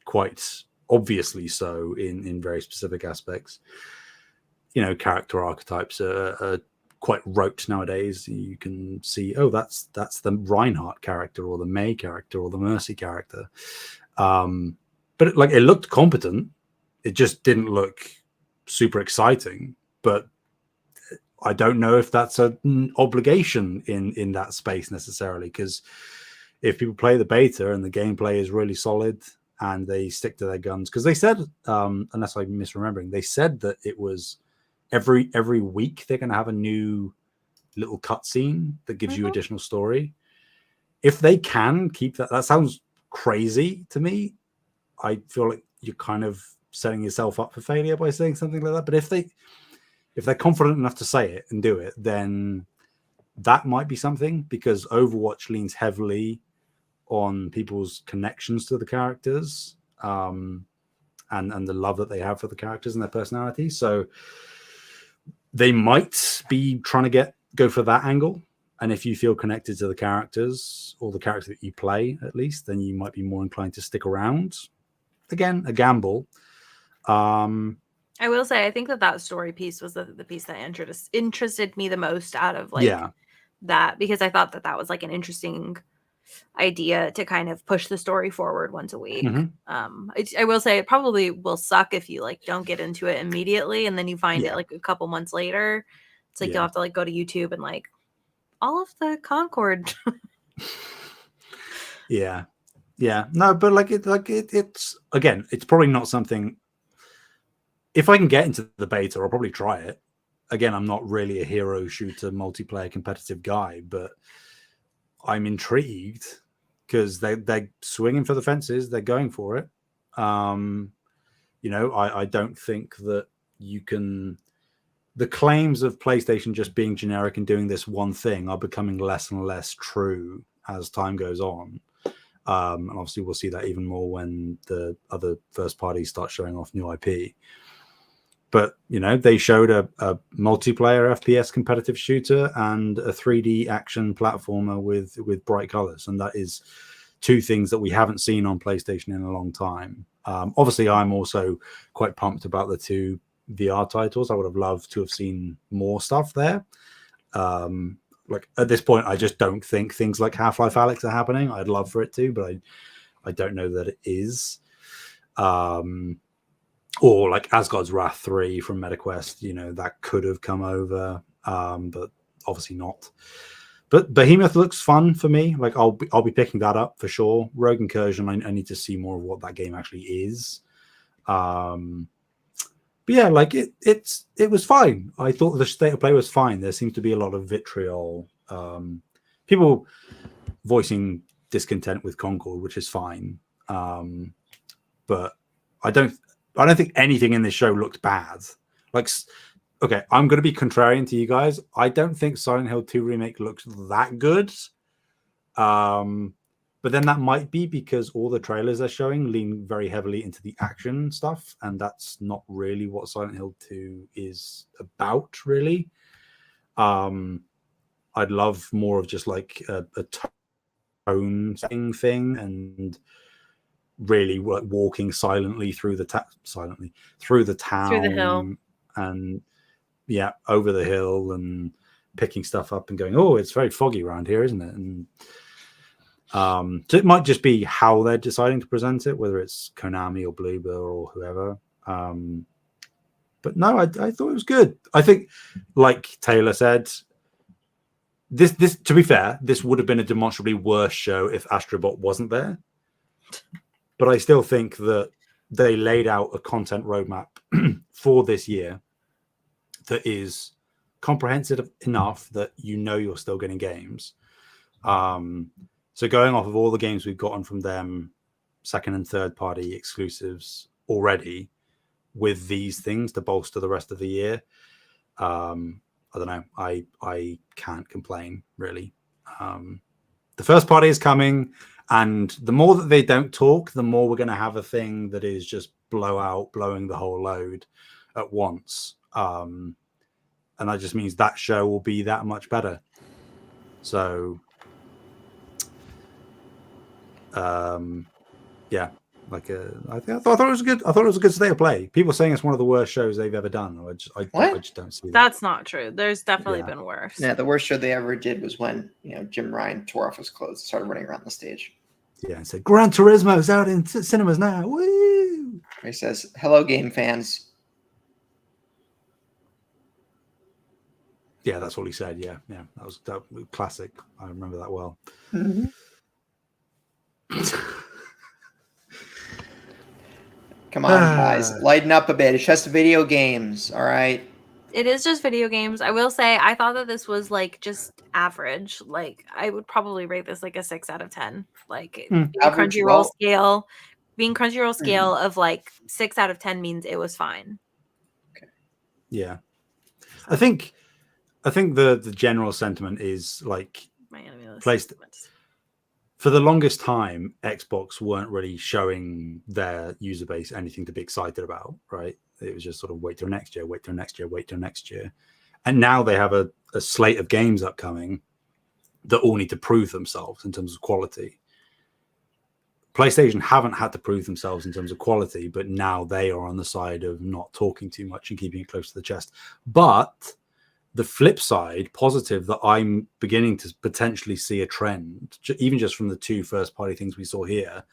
Quite obviously so in very specific aspects. Character archetypes are quite rote nowadays. You can see, oh, that's the Reinhardt character, or the May character, or the Mercy character. But it looked competent. It just didn't look super exciting. But I don't know if that's an obligation in that space necessarily, because if people play the beta and the gameplay is really solid and they stick to their guns, because they said, unless I'm misremembering, they said that it was every week they're going to have a new little cutscene that gives you additional story. If they can keep that sounds crazy to me. I feel like you're kind of setting yourself up for failure by saying something like that. But if they're confident enough to say it and do it, then that might be something, because Overwatch leans heavily on people's connections to the characters, and the love that they have for the characters and their personalities. So they might be trying to go for that angle. And if you feel connected to the characters, or the character that you play at least, then you might be more inclined to stick around. Again, a gamble. I will say, I think that story piece was the piece that interested me the most out of that, because I thought that was like an interesting idea to kind of push the story forward once a week. I will say it probably will suck if you don't get into it immediately and then you find it a couple months later. It's you'll have to go to YouTube and all of the Concord. No, but it's again, it's probably not something. If I can get into the beta, I'll probably try it. Again, I'm not really a hero shooter multiplayer competitive guy, but I'm intrigued because they're swinging for the fences. They're going for it. I don't think that you can. The claims of PlayStation just being generic and doing this one thing are becoming less and less true as time goes on. And obviously, we'll see that even more when the other first parties start showing off new IP. But they showed a multiplayer FPS competitive shooter and a 3D action platformer with bright colors, and that is two things that we haven't seen on PlayStation in a long time. Obviously, I'm also quite pumped about the two VR titles. I would have loved to have seen more stuff there. Like at this point, I just don't think things like Half-Life Alyx are happening. I'd love for it to, but I don't know that it is. Or like Asgard's Wrath 3 from MetaQuest, that could have come over, but obviously not. But Behemoth looks fun for me. Like I'll be picking that up for sure. Rogue Incursion, I need to see more of what that game actually is. But yeah, like it was fine. I thought the state of play was fine. There seemed to be a lot of vitriol. People voicing discontent with Concord, which is fine. But I don't think anything in this show looked bad. Like, okay, I'm going to be contrarian to you guys. I don't think Silent Hill 2 Remake looks that good. But then that might be because all the trailers they're showing lean very heavily into the action stuff, and that's not really what Silent Hill 2 is about, really. I'd love more of just like a tone thing and really walking silently through the town, through the hill, and over the hill and picking stuff up and going, oh, it's very foggy around here, isn't it? And so it might just be how they're deciding to present it, whether it's Konami or Bloober or whoever. But no, I thought it was good. I think, like Taylor said, this to be fair, this would have been a demonstrably worse show if Astro Bot wasn't there. But I still think that they laid out a content roadmap for this year that is comprehensive enough that you're still getting games. So going off of all the games we've gotten from them, second and third party exclusives already, with these things to bolster the rest of the year, I don't know. I can't complain, really. The first party is coming. And the more that they don't talk, the more we're going to have a thing that is just blowing the whole load at once. And that just means that show will be that much better. So, yeah, like I thought it was good. I thought it was a good state of play. People saying it's one of the worst shows they've ever done. I just don't see that. That's not true. There's definitely been worse. Yeah, the worst show they ever did was when Jim Ryan tore off his clothes and started running around the stage. Yeah, and said Gran Turismo is out in cinemas now. Woo! He says, "Hello, game fans." Yeah, that's what he said. Yeah, that was classic. I remember that well. Mm-hmm. Come on, guys, lighten up a bit. It's just video games, all right? It is just video games. I will say, I thought that this was like just average. Like, I would probably rate this like a 6 out of 10. Like, Crunchyroll scale, being Crunchyroll scale of like 6 out of 10 means it was fine. Okay. Yeah, I think the general sentiment is like for the longest time, Xbox weren't really showing their user base anything to be excited about, right? It was just sort of wait till next year. And now they have a slate of games upcoming that all need to prove themselves in terms of quality. PlayStation haven't had to prove themselves in terms of quality, but now they are on the side of not talking too much and keeping it close to the chest. But the flip side, positive, that I'm beginning to potentially see a trend, even just from the two first-party things we saw here.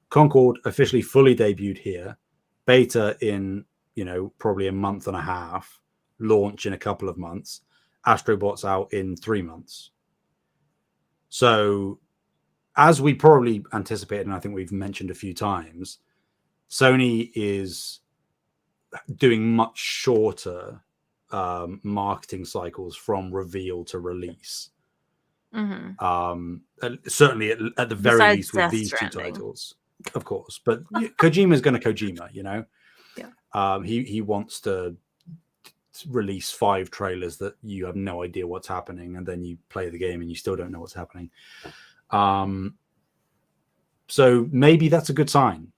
Concord officially fully debuted here, beta in, probably a month and a half, launch in a couple of months, Astro Bot's out in 3 months. So, as we probably anticipated, and I think we've mentioned a few times, Sony is doing much shorter marketing cycles from reveal to release. Certainly at the very least with these two titles, of course. But Kojima's going to Kojima, Yeah. He wants to release 5 trailers that you have no idea what's happening, and then you play the game and you still don't know what's happening. So maybe that's a good sign.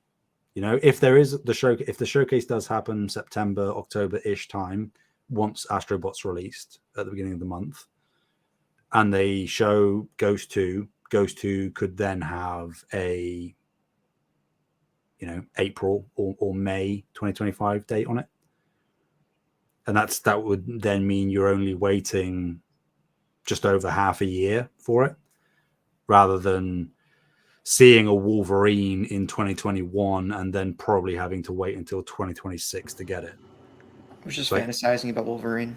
You know, if there is the show, if the showcase does happen September, October-ish time, once Astro Bot's released at the beginning of the month, and they show Ghost 2, Ghost 2 could then have a, you know, April or May 2025 date on it. And that would then mean you're only waiting just over half a year for it, rather than seeing a Wolverine in 2021 and then probably having to wait until 2026 to get it. I was just fantasizing about Wolverine.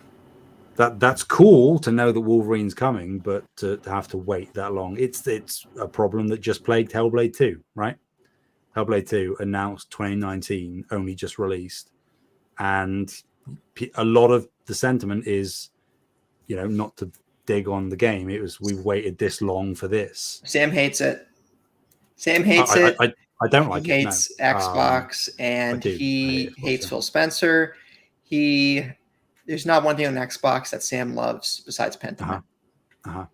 That's cool to know that Wolverine's coming, but to have to wait that long, it's a problem that just plagued Hellblade 2, right? Hellblade 2 announced 2019, only just released, and a lot of the sentiment is, you know, not to dig on the game, it was we waited this long for this. Sam hates it. Sam hates it. I don't like he it. Hates Xbox, and he hates Phil Spencer. There's not one thing on Xbox that Sam loves besides Pentiment.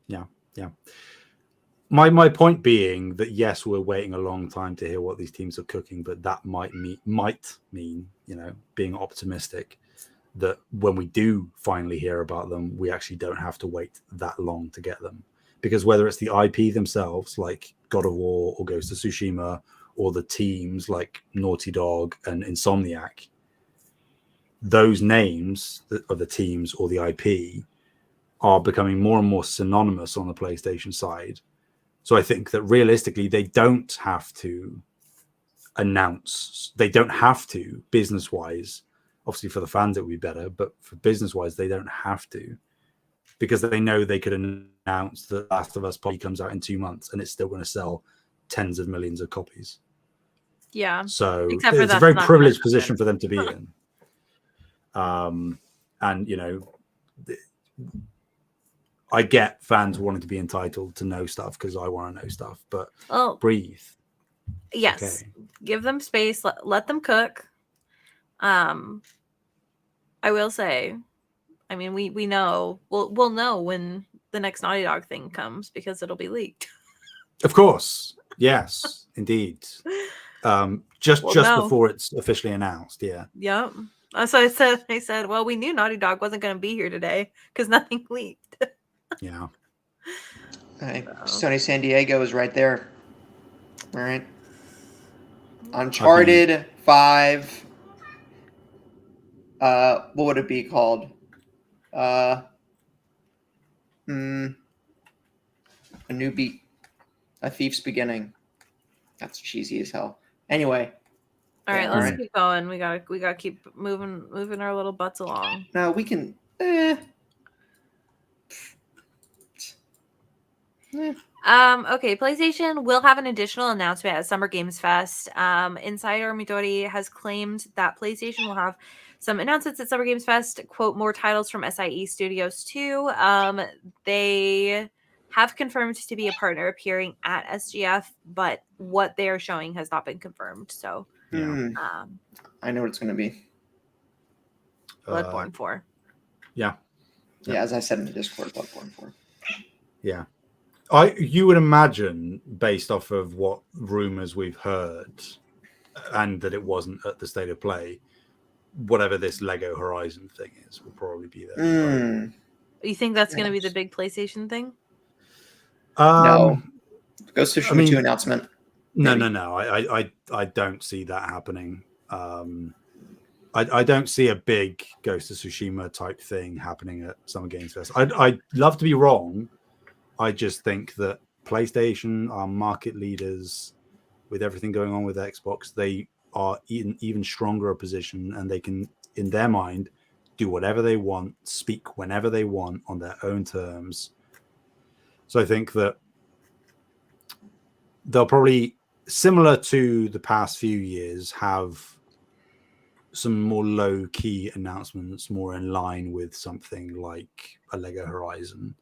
Yeah. My point being that yes, we're waiting a long time to hear what these teams are cooking, but that might mean, you know, being optimistic that when we do finally hear about them, we actually don't have to wait that long to get them. Because whether it's the IP themselves, like God of War or Ghost of Tsushima, or the teams like Naughty Dog and Insomniac, those names of the teams or the IP are becoming more and more synonymous on the PlayStation side. So I think that realistically, they don't have to announce, they don't have to business-wise. Obviously for the fans it would be better, but for business-wise, they don't have to, because they know they could announce that Last of Us probably comes out in 2 months and it's still going to sell tens of millions of copies. Yeah. So it's a very privileged position for them to be in. And, you know, I get fans wanting to be entitled to know stuff because I want to know stuff, but breathe. Yes. Okay. Give them space. Let them cook. I will say, I mean, we know, we'll know when the next Naughty Dog thing comes because it'll be leaked. Of course. Yes, indeed. Just before it's officially announced. Yeah. Yep. So I said, well, we knew Naughty Dog wasn't going to be here today because nothing leaked. Yeah. All right. Sony San Diego is right there. All right. Uncharted 5. What would it be called? A New Beat. A Thief's Beginning. That's cheesy as hell. Anyway. All right, let's keep going. We gotta keep moving our little butts along. No, we can. Okay, PlayStation will have an additional announcement at Summer Games Fest. Insider Midori has claimed that PlayStation will have some announcements at Summer Games Fest. Quote, more titles from SIE Studios too. They have confirmed to be a partner appearing at SGF, but what they are showing has not been confirmed. So, I know what it's going to be. Bloodborne 4. Yeah, as I said in the Discord, Bloodborne 4. Yeah. You would imagine, based off of what rumors we've heard, and that it wasn't at the State of Play, whatever this Lego Horizon thing is will probably be there. Right? You think that's going to be the big PlayStation thing? No. Ghost of Tsushima 2 announcement. No. I don't see that happening. I don't see a big Ghost of Tsushima type thing happening at Summer Games Fest. I'd love to be wrong. I just think that PlayStation are market leaders with everything going on with Xbox. They are in even stronger a position, and they can, in their mind, do whatever they want, speak whenever they want on their own terms. So I think that they'll probably, similar to the past few years, have some more low-key announcements, more in line with something like a Lego Horizon.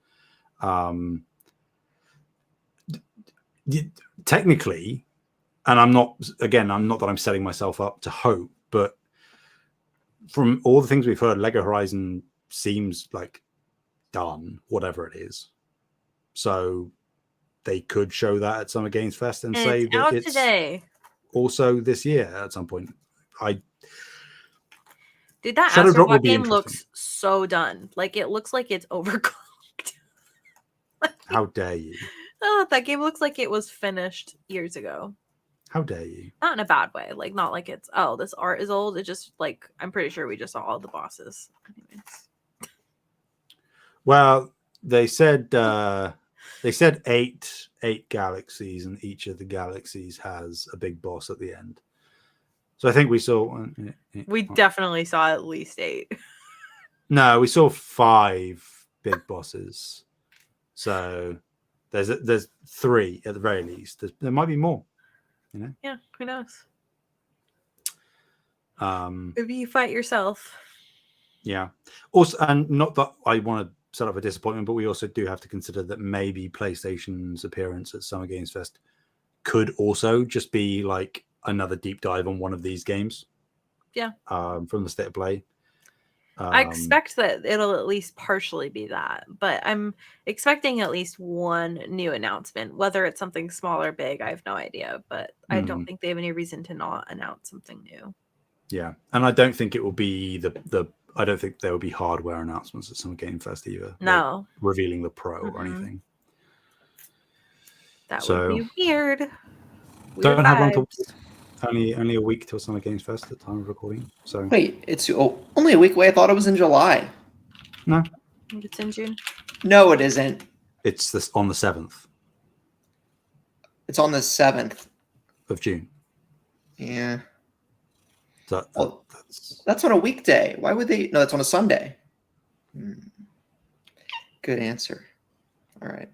Technically, and I'm not that I'm setting myself up to hope, but from all the things we've heard, Lego Horizon seems like done, whatever it is. So they could show that at Summer Games Fest and say that it's today. also this year at some point. Dude, that Shadow Astro Drop will Bot be game interesting. looks so done. Like, it looks like it's overclocked. How dare you? Oh, that game looks like it was finished years ago. How dare you? Not in a bad way. Like, not like it's, oh, this art is old. It's just like, I'm pretty sure we just saw all the bosses. Anyways. Well, they said eight galaxies, and each of the galaxies has a big boss at the end. So I think we saw. We definitely saw at least 8. No, we saw 5 big bosses. So there's 3 at the very least. There might be more. You know. Yeah, who knows? Um, Maybe you fight yourself. Yeah. Also, and not that I want to set up a disappointment, but we also do have to consider that maybe PlayStation's appearance at Summer Games Fest could also just be like another deep dive on one of these games. Yeah. From the state of play. I expect that it'll at least partially be that, but I'm expecting at least one new announcement. Whether it's something small or big, I have no idea, but I don't think they have any reason to not announce something new. Yeah, and I don't think it will be I don't think there will be hardware announcements at Summer Game Fest either. No. Like revealing the Pro or anything. That would be weird. Don't have long to only a week till Summer Games Fest at the time of recording. So wait, it's only a week away. I thought it was in July. No, it's in June. No, it isn't. It's on the 7th. It's on the 7th of June. Yeah. That's on a weekday. Why would they? No, that's on a Sunday. Good answer. All right.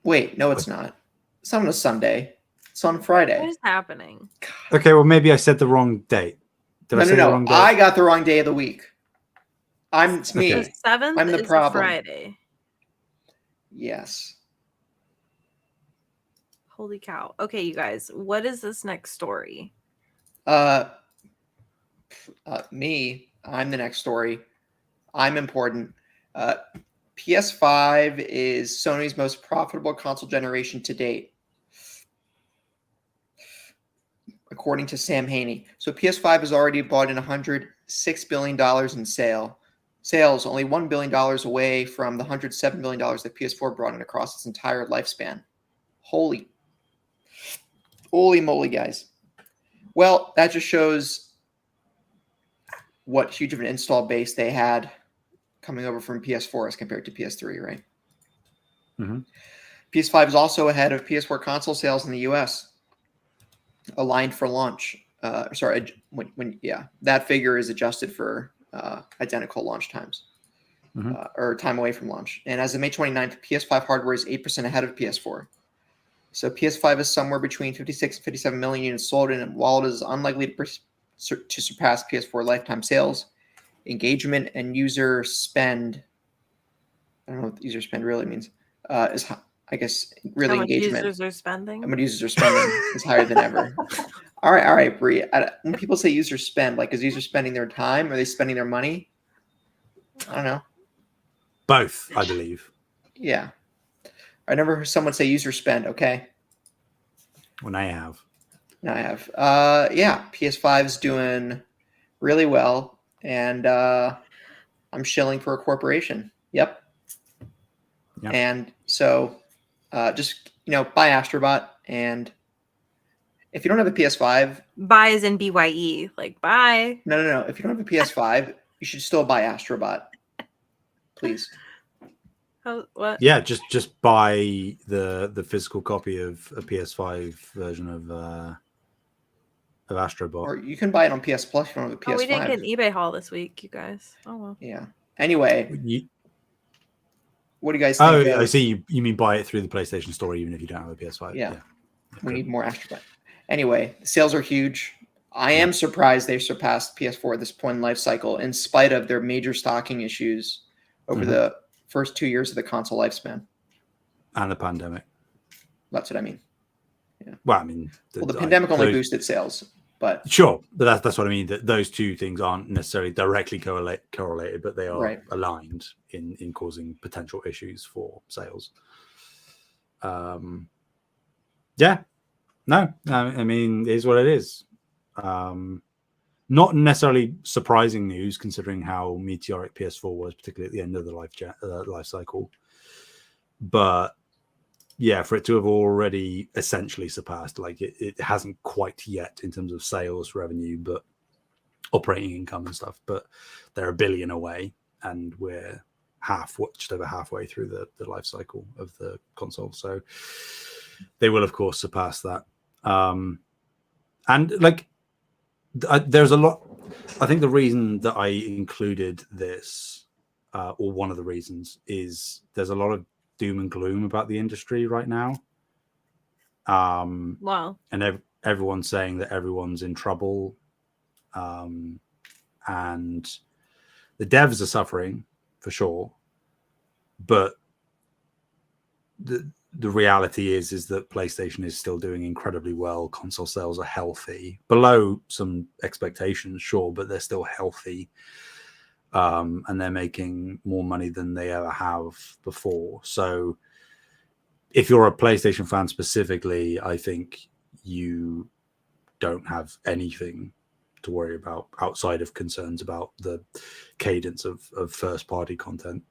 Wait, no, it's not. It's not on a Sunday. It's on Friday. What is happening? Okay, well, maybe I said the wrong date. Did I say the wrong date? I got the wrong day of the week. It's me. The 7th I'm the is problem. Friday. Yes. Holy cow. Okay, you guys, what is this next story? Me. I'm the next story. I'm important. PS5 is Sony's most profitable console generation to date, according to Sam Haney. So PS5 has already brought in $106 billion in sales, only $1 billion away from the $107 billion that PS4 brought in across its entire lifespan. Holy moly, guys. Well, that just shows what huge of an install base they had coming over from PS4 as compared to PS3, right? Mm-hmm. PS5 is also ahead of PS4 console sales in the US, aligned for launch. That figure is adjusted for identical launch times, or time away from launch. And as of May 29th, PS5 hardware is 8% ahead of PS4. So PS5 is somewhere between 56 and 57 million units sold, and while it is unlikely to surpass PS4 lifetime sales, engagement and user spend, I don't know what user spend really means, is, I guess, really engagement. How much users are spending? How much users are spending is higher than ever. All right, Bree. When people say user spend, like, is user spending their time? Are they spending their money? I don't know. Both, I believe. Yeah. I never heard someone say user spend, okay? Well, now I have. PS5 is doing really well, and I'm shilling for a corporation. Yep. And so just, buy Astro Bot, and if you don't have a PS5... Buy as in BYE, like buy. No. If you don't have a PS5, you should still buy Astro Bot. Please. What? Yeah, just buy the physical copy of a PS5 version of Astro Bot. Or you can buy it on PS Plus if you don't have a PS5. Oh, we didn't get an eBay haul this week, you guys. Oh, well. Yeah. Anyway, what do you guys think? Oh, I see. You mean buy it through the PlayStation Store even if you don't have a PS5? Yeah. We need more Astro Bot. Anyway, sales are huge. I am surprised they surpassed PS4 at this point in life cycle, in spite of their major stocking issues over the first 2 years of the console lifespan. And the pandemic. That's what I mean. Yeah. Well, I mean... the pandemic only boosted sales, but... Sure, but that's what I mean. That those two things aren't necessarily directly correlated, but they are aligned in causing potential issues for sales. Yeah. No, I mean, it is what it is. Not necessarily surprising news considering how meteoric PS4 was, particularly at the end of the life cycle. But yeah, for it to have already essentially surpassed, like it hasn't quite yet in terms of sales revenue, but operating income and stuff. But they're $1 billion away, and we're just over halfway through the life cycle of the console. So they will, of course, surpass that. And like, there's a lot. I think the reason that I included this, or one of the reasons, is there's a lot of doom and gloom about the industry right now. Wow. And everyone's saying that everyone's in trouble, and the devs are suffering for sure. But the reality is that PlayStation is still doing incredibly well. Console sales are healthy, below some expectations, sure, but they're still healthy. And they're making more money than they ever have before. So if you're a PlayStation fan specifically, I think you don't have anything to worry about outside of concerns about the cadence of first-party content.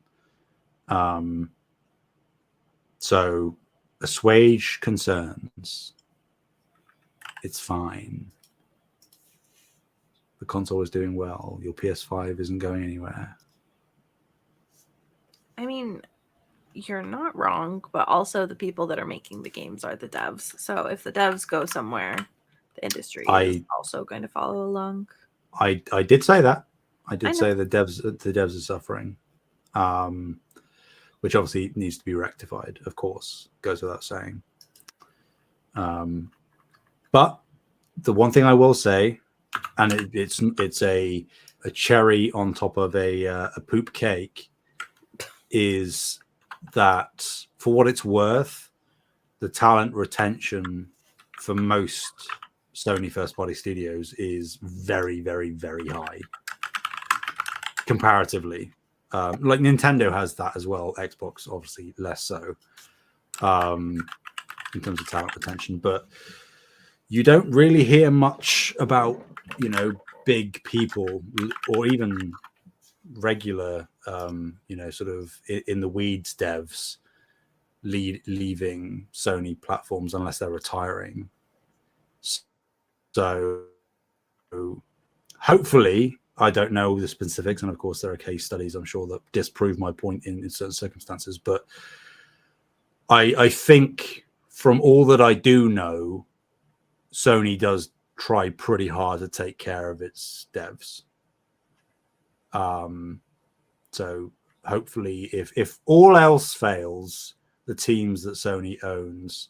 So assuage concerns. It's fine. The console is doing well. Your PS5 isn't going anywhere. I mean, you're not wrong, but also the people that are making the games are the devs. So if the devs go somewhere, the industry is also going to follow along. I did say that. I did say the devs are suffering. Which obviously needs to be rectified, of course, goes without saying. But the one thing I will say, and it's a cherry on top of a poop cake, is that for what it's worth, the talent retention for most Sony first-party studios is very, very, very high comparatively. Like Nintendo has that as well. Xbox obviously less so in terms of talent retention, but you don't really hear much about, big people or even regular, sort of in the weeds devs leaving Sony platforms unless they're retiring. So hopefully, I don't know the specifics, and of course there are case studies I'm sure that disprove my point in certain circumstances, but I think from all that I do know, Sony does try pretty hard to take care of its devs. So hopefully if all else fails, the teams that Sony owns,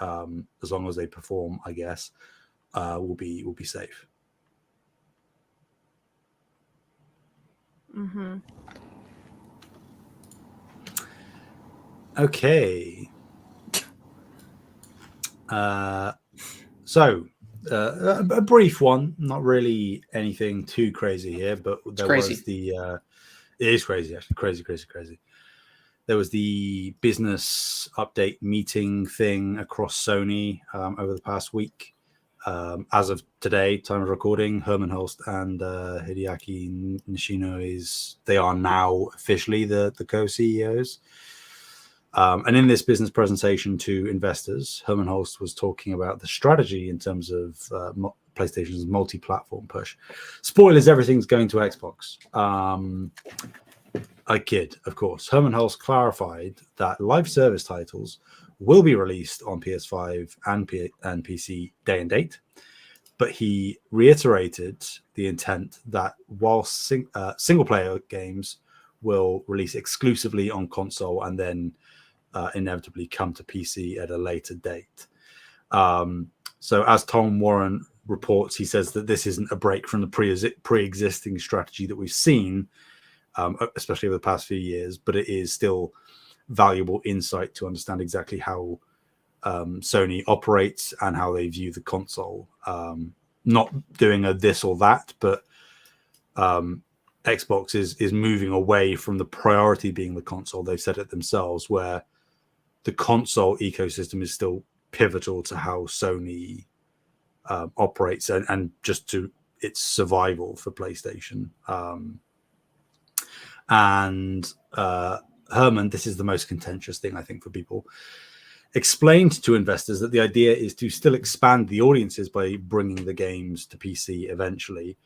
as long as they perform, I guess, will be safe. Mm-hmm. Okay. So a brief one, not really anything too crazy here, but there was it is crazy, actually. Crazy. There was the business update meeting thing across Sony over the past week. As of today, time of recording, Herman Hulst and Hideaki Nishino they are now officially the co-CEOs. And in this business presentation to investors, Herman Hulst was talking about the strategy in terms of PlayStation's multi-platform push. Spoilers, everything's going to Xbox. I kid, of course. Herman Hulst clarified that live service titles will be released on PS5 and PC day and date, but he reiterated the intent that while single-player games will release exclusively on console and then inevitably come to PC at a later date. So as Tom Warren reports, he says that this isn't a break from the pre-existing strategy that we've seen, especially over the past few years, but it is still valuable insight to understand exactly how Sony operates and how they view the console. Not doing a this or that, but Xbox is moving away from the priority being the console. They've said it themselves, where the console ecosystem is still pivotal to how Sony operates and just to its survival for PlayStation. And Herman, this is the most contentious thing I think for people, explained to investors that the idea is to still expand the audiences by bringing the games to PC eventually,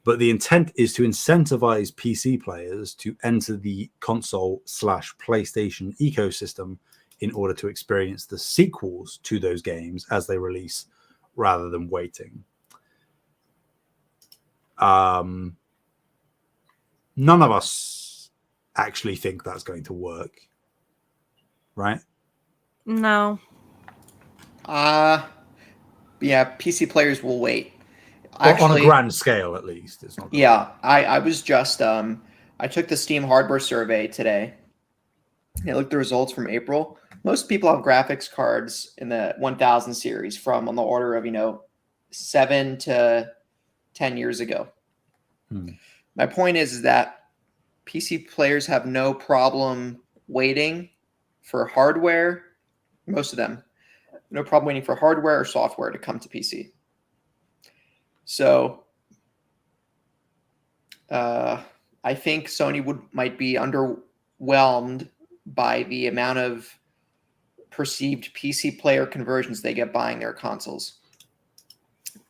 but the intent is to incentivize PC players to enter the console/PlayStation ecosystem in order to experience the sequels to those games as they release, rather than waiting. None of us actually think that's going to work, right? No. Yeah, PC players will wait. On a grand scale, at least. It's not. Yeah, I was just I took the Steam hardware survey today. I looked at the results from April. Most people have graphics cards in the 1000 series from on the order of 7 to 10 years ago. My point is that PC players have no problem waiting for hardware. Most of them, no problem waiting for hardware or software to come to PC. So I think Sony might be underwhelmed by the amount of perceived PC player conversions they get buying their consoles.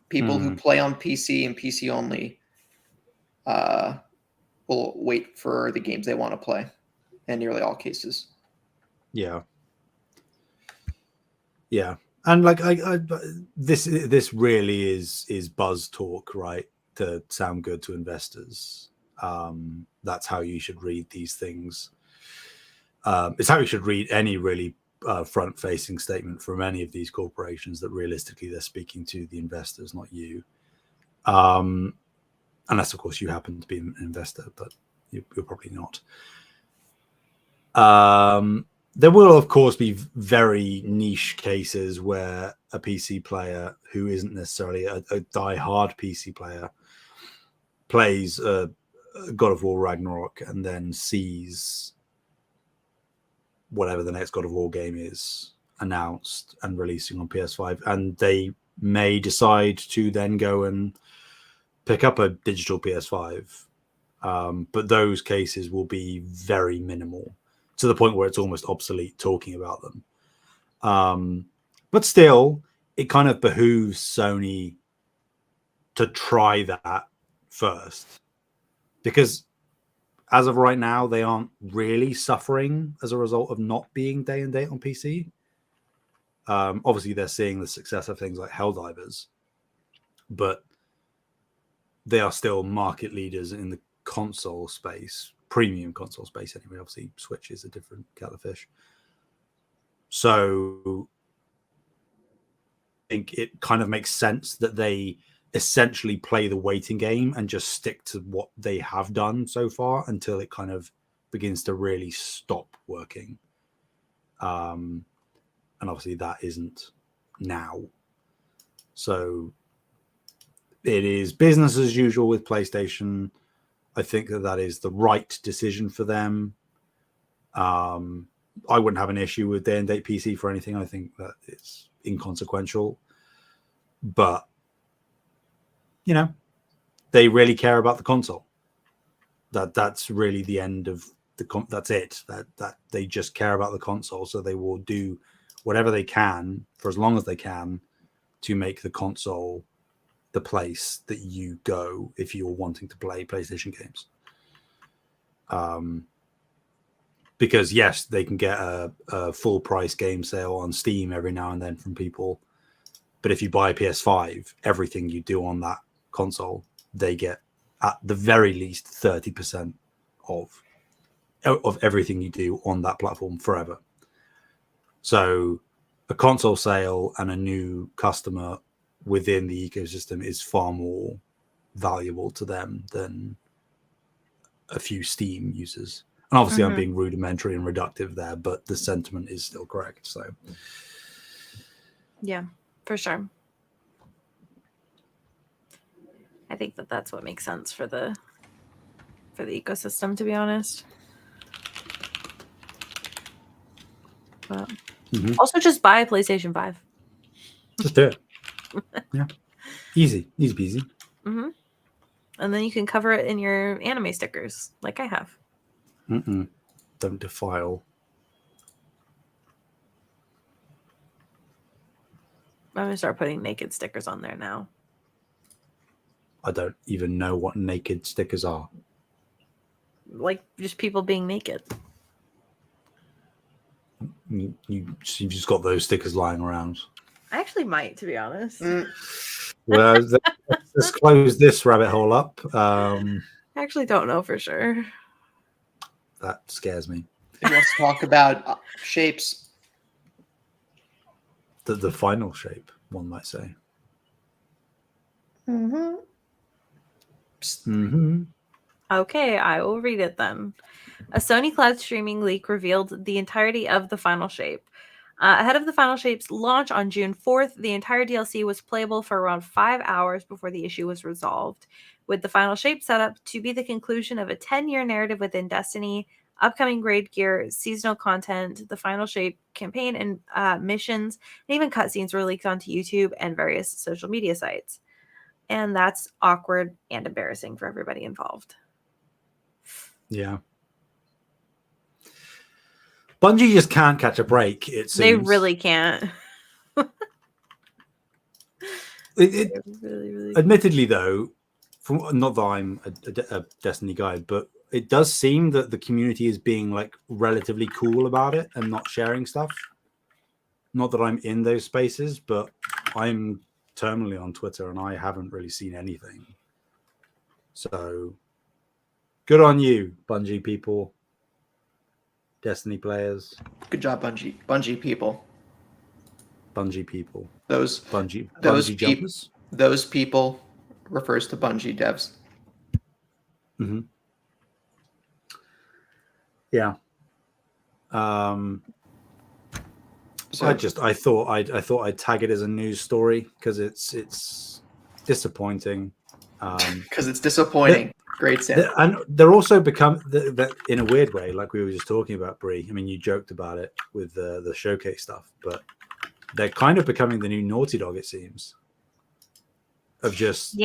People who play on PC and PC only will wait for the games they want to play in nearly all cases. Yeah. And like this really is buzz talk, right? To sound good to investors. That's how you should read these things. It's how you should read any really front-facing statement from any of these corporations, that realistically they're speaking to the investors, not you. Unless, of course, you happen to be an investor, but you're probably not. There will, of course, be very niche cases where a PC player who isn't necessarily a die-hard PC player plays God of War Ragnarok and then sees whatever the next God of War game is announced and releasing on PS5, and they may decide to then go and pick up a digital PS5. But those cases will be very minimal, to the point where it's almost obsolete talking about them. But still, it kind of behooves Sony to try that first, because as of right now, they aren't really suffering as a result of not being day and date on PC. Obviously, they're seeing the success of things like Helldivers, but they are still market leaders in the console space, premium console space anyway. Obviously, Switch is a different kettle of fish. So I think it kind of makes sense that they essentially play the waiting game and just stick to what they have done so far until it kind of begins to really stop working. And obviously that isn't now. So it is business as usual with PlayStation. I think that is the right decision for them. I wouldn't have an issue with day and date PC for anything. I think that it's inconsequential. But they really care about the console. That's really the end of that's it. That they just care about the console, so they will do whatever they can for as long as they can to make the console the place that you go if you're wanting to play PlayStation games. Because yes, they can get a full price game sale on Steam every now and then from people, but if you buy a PS5, everything you do on that console, they get at the very least 30% of everything you do on that platform forever. So a console sale and a new customer within the ecosystem is far more valuable to them than a few Steam users. And obviously I'm being rudimentary and reductive there, but the sentiment is still correct. So yeah, for sure. I think that's what makes sense for the ecosystem, to be honest. But also just buy a PlayStation 5. Just do it. Yeah. Easy peasy. Mm-hmm. And then you can cover it in your anime stickers, like I have. Don't defile. I'm gonna start putting naked stickers on there now. I don't even know what naked stickers are. Like just people being naked. You've just got those stickers lying around. I actually might, to be honest. Well, let's close this rabbit hole up. I actually don't know for sure. That scares me. Who wants to talk about shapes? The final shape, one might say. Okay, I will read it then. A Sony Cloud streaming leak revealed the entirety of the final shape. Ahead of the final shape's launch on June 4th, the entire DLC was playable for around 5 hours before the issue was resolved, with the final shape set up to be the conclusion of a 10-year narrative within Destiny, upcoming raid gear, seasonal content, the final shape campaign, and missions, and even cutscenes were leaked onto YouTube and various social media sites. And that's awkward and embarrassing for everybody involved. Yeah. Bungie just can't catch a break, it seems. They really can't. Really admittedly, though, not that I'm a Destiny guy, but it does seem that the community is being like relatively cool about it and not sharing stuff. Not that I'm in those spaces, but I'm terminally on Twitter and I haven't really seen anything. So good on you, Bungie people. Destiny players. Good job, Bungie. Bungie people. Bungie people. Bungie jumpers. Those people refers to Bungie devs. Mm-hmm. Yeah. So I thought I'd tag it as a news story because it's disappointing. Because it's disappointing. Great sound. And they're also become that in a weird way, like we were just talking about, Brie. I mean, you joked about it with the showcase stuff, but they're kind of becoming the new Naughty Dog, it seems. Of just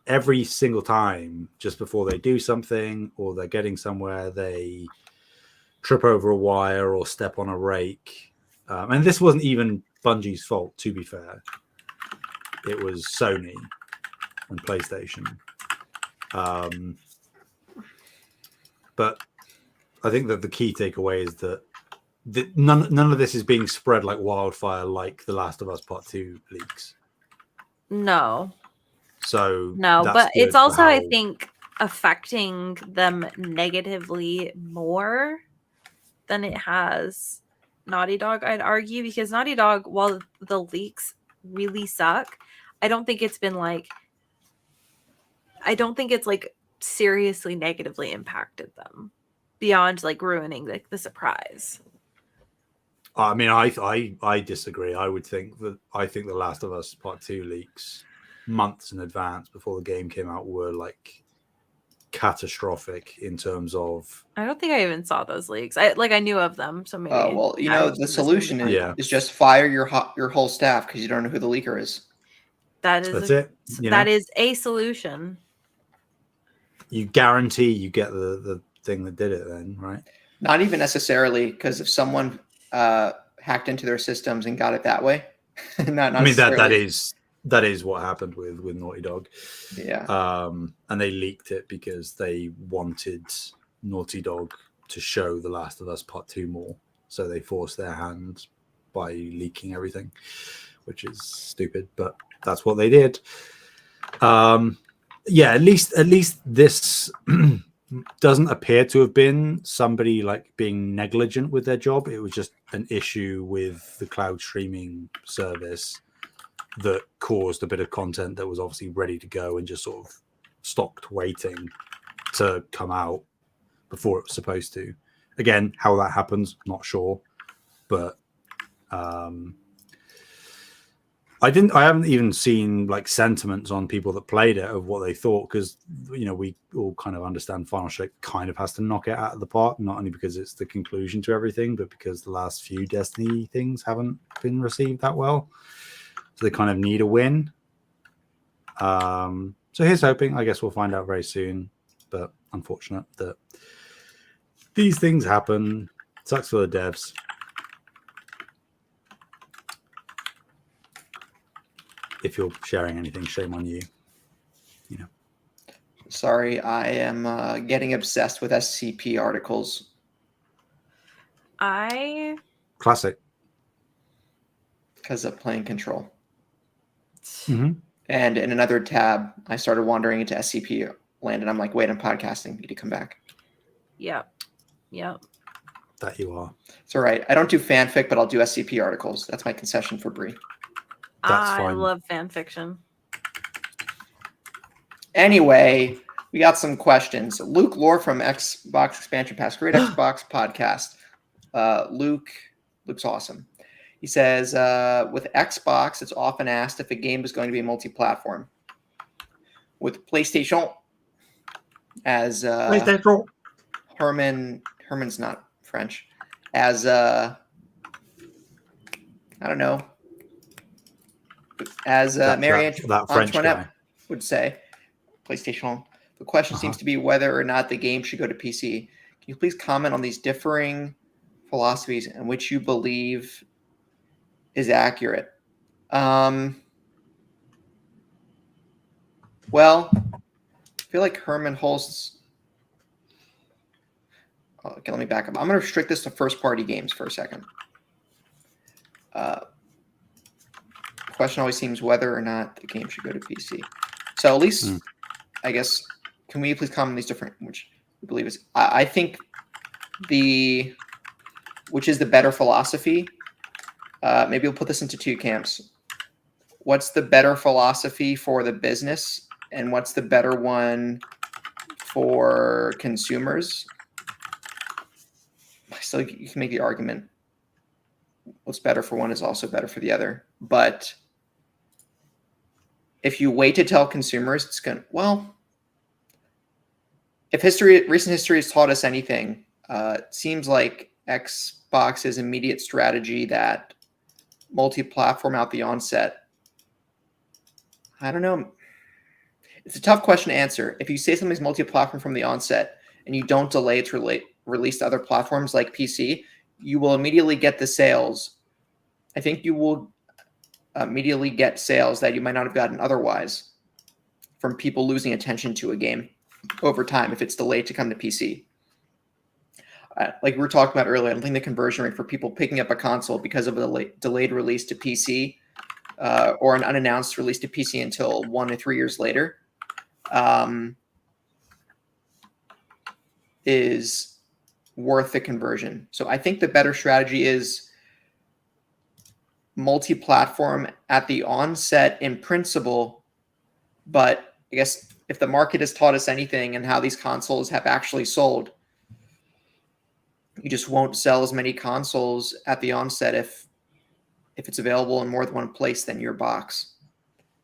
every single time, just before they do something or they're getting somewhere, they trip over a wire or step on a rake. And this wasn't even Bungie's fault, to be fair. It was Sony and PlayStation. But I think that the key takeaway is that none of this is being spread like wildfire, like The Last of Us Part 2 leaks. No. So but it's also, I think, affecting them negatively more than it has Naughty Dog, I'd argue, because Naughty Dog, while the leaks really suck, I don't think it's like seriously negatively impacted them beyond like ruining the surprise. I mean, I disagree. I think The Last of Us Part 2 leaks months in advance before the game came out were like catastrophic in terms of. I don't think I even saw those leaks. I knew of them, so maybe. Well, the solution is just fire your whole staff because you don't know who the leaker is. That's it. That is a solution. You guarantee you get the thing that did it then, right? Not even necessarily, because if someone hacked into their systems and got it that way, not I mean that is what happened with Naughty Dog. Yeah. And they leaked it because they wanted Naughty Dog to show The Last of Us Part 2 more. So they forced their hand by leaking everything, which is stupid, but that's what they did. Yeah, at least this doesn't appear to have been somebody like being negligent with their job. It was just an issue with the cloud streaming service that caused a bit of content that was obviously ready to go and just sort of stopped waiting to come out before it was supposed to. Again, how that happens, not sure, but I haven't even seen like sentiments on people that played it of what they thought, because we all kind of understand Final Shape kind of has to knock it out of the park, not only because it's the conclusion to everything, but because the last few Destiny things haven't been received that well. so they kind of need a win. So here's hoping. I guess we'll find out very soon, but unfortunate that these things happen. Sucks for the devs. If you're sharing anything, shame on you. You know. Sorry, I am getting obsessed with SCP articles. Classic. Because of playing Control. Mm-hmm. And in another tab, I started wandering into SCP land, and I'm like, wait, I'm podcasting. Need to come back. Yep. That you are. It's all right. I don't do fanfic, but I'll do SCP articles. That's my concession for Bree. That's I fine. love fan fiction. Anyway, we got some questions. Luke Lore from Xbox Expansion Pass. Great Xbox podcast. Luke's awesome. He says, with Xbox, it's often asked if a game is going to be multi-platform. With PlayStation, as Herman's not French, as I don't know, as Mary Antoinette would say, PlayStation. The question seems to be whether or not the game should go to PC. Can you please comment on these differing philosophies and which you believe is accurate? Well, I feel like Herman Holst's. Okay, let me back up. I'm going to restrict this to first-party games for a second. The question always seems whether or not the game should go to PC. So at least, I guess, can we please comment on these different, which we believe is, I think which is the better philosophy. Maybe we'll put this into two camps. What's the better philosophy for the business, and what's the better one for consumers? So you can make the argument what's better for one is also better for the other. But if you wait to tell consumers, it's going to, well, if recent history has taught us anything, it seems like Xbox's immediate strategy that multi-platform out the onset, I don't know. It's a tough question to answer. If you say something's multi-platform from the onset and you don't delay its release to other platforms like PC, you will immediately get the sales. I think you will immediately get sales that you might not have gotten otherwise from people losing attention to a game over time if it's delayed to come to PC. Like we were talking about earlier, I don't think the conversion rate for people picking up a console because of a delayed release to PC or an unannounced release to PC until 1 to 3 years later is worth the conversion. So I think the better strategy is multi-platform at the onset in principle, but I guess if the market has taught us anything and how these consoles have actually sold, you just won't sell as many consoles at the onset if it's available in more than one place than your box.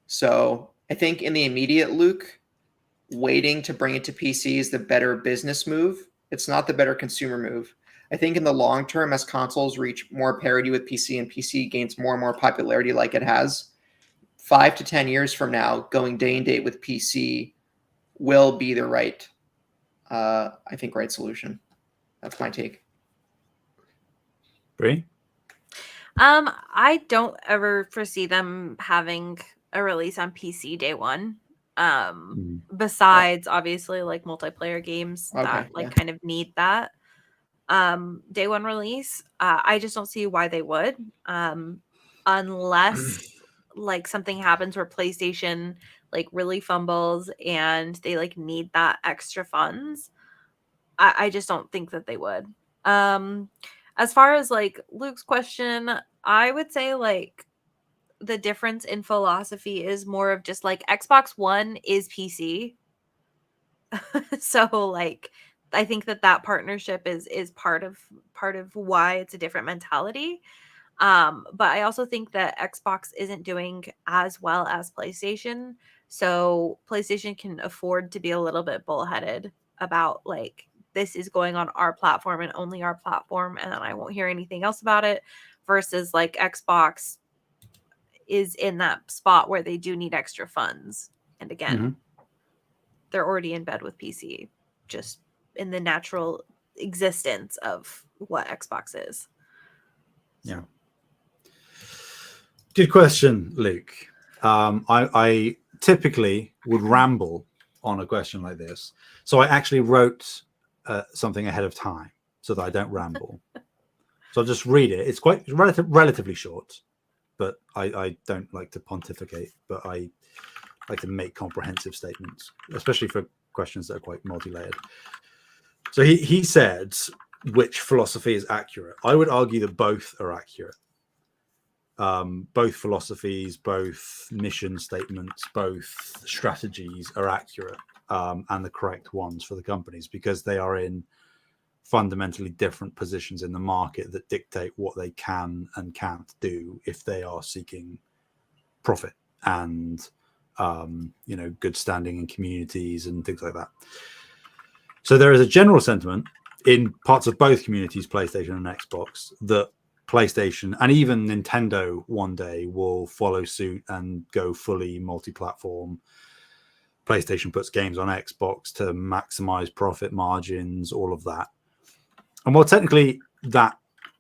So I think in the immediate, Luke, waiting to bring it to PC is the better business move. It's not the better consumer move. I think in the long term, as consoles reach more parity with PC and PC gains more and more popularity like it has, 5 to 10 years from now, going day and date with PC will be the right solution. That's my take. Bree? I don't ever foresee them having a release on PC day one. Besides obviously like multiplayer games that kind of need that day one release. I just don't see why they would, unless like something happens where PlayStation like really fumbles and they like need that extra funds. I just don't think that they would. As far as like Luke's question, I would say like the difference in philosophy is more of just like Xbox One is PC. So like I think that partnership is part of why it's a different mentality. But I also think that Xbox isn't doing as well as PlayStation. So PlayStation can afford to be a little bit bullheaded about like, this is going on our platform and only our platform, and then I won't hear anything else about it, versus like Xbox is in that spot where they do need extra funds. And again, they're already in bed with PC, just in the natural existence of what Xbox is. Yeah. Good question, Luke. I typically would ramble on a question like this. So I actually wrote something ahead of time so that I don't ramble. So I'll just read it. It's quite relatively short, but I don't like to pontificate, but I like to make comprehensive statements, especially for questions that are quite multi-layered. So he said, which philosophy is accurate? I would argue that both are accurate. Both philosophies, both mission statements, both strategies are accurate and the correct ones for the companies, because they are in fundamentally different positions in the market that dictate what they can and can't do if they are seeking profit and good standing in communities and things like that. So there is a general sentiment in parts of both communities, PlayStation and Xbox, that PlayStation and even Nintendo one day will follow suit and go fully multi-platform. PlayStation puts games on Xbox to maximize profit margins, all of that. And while technically that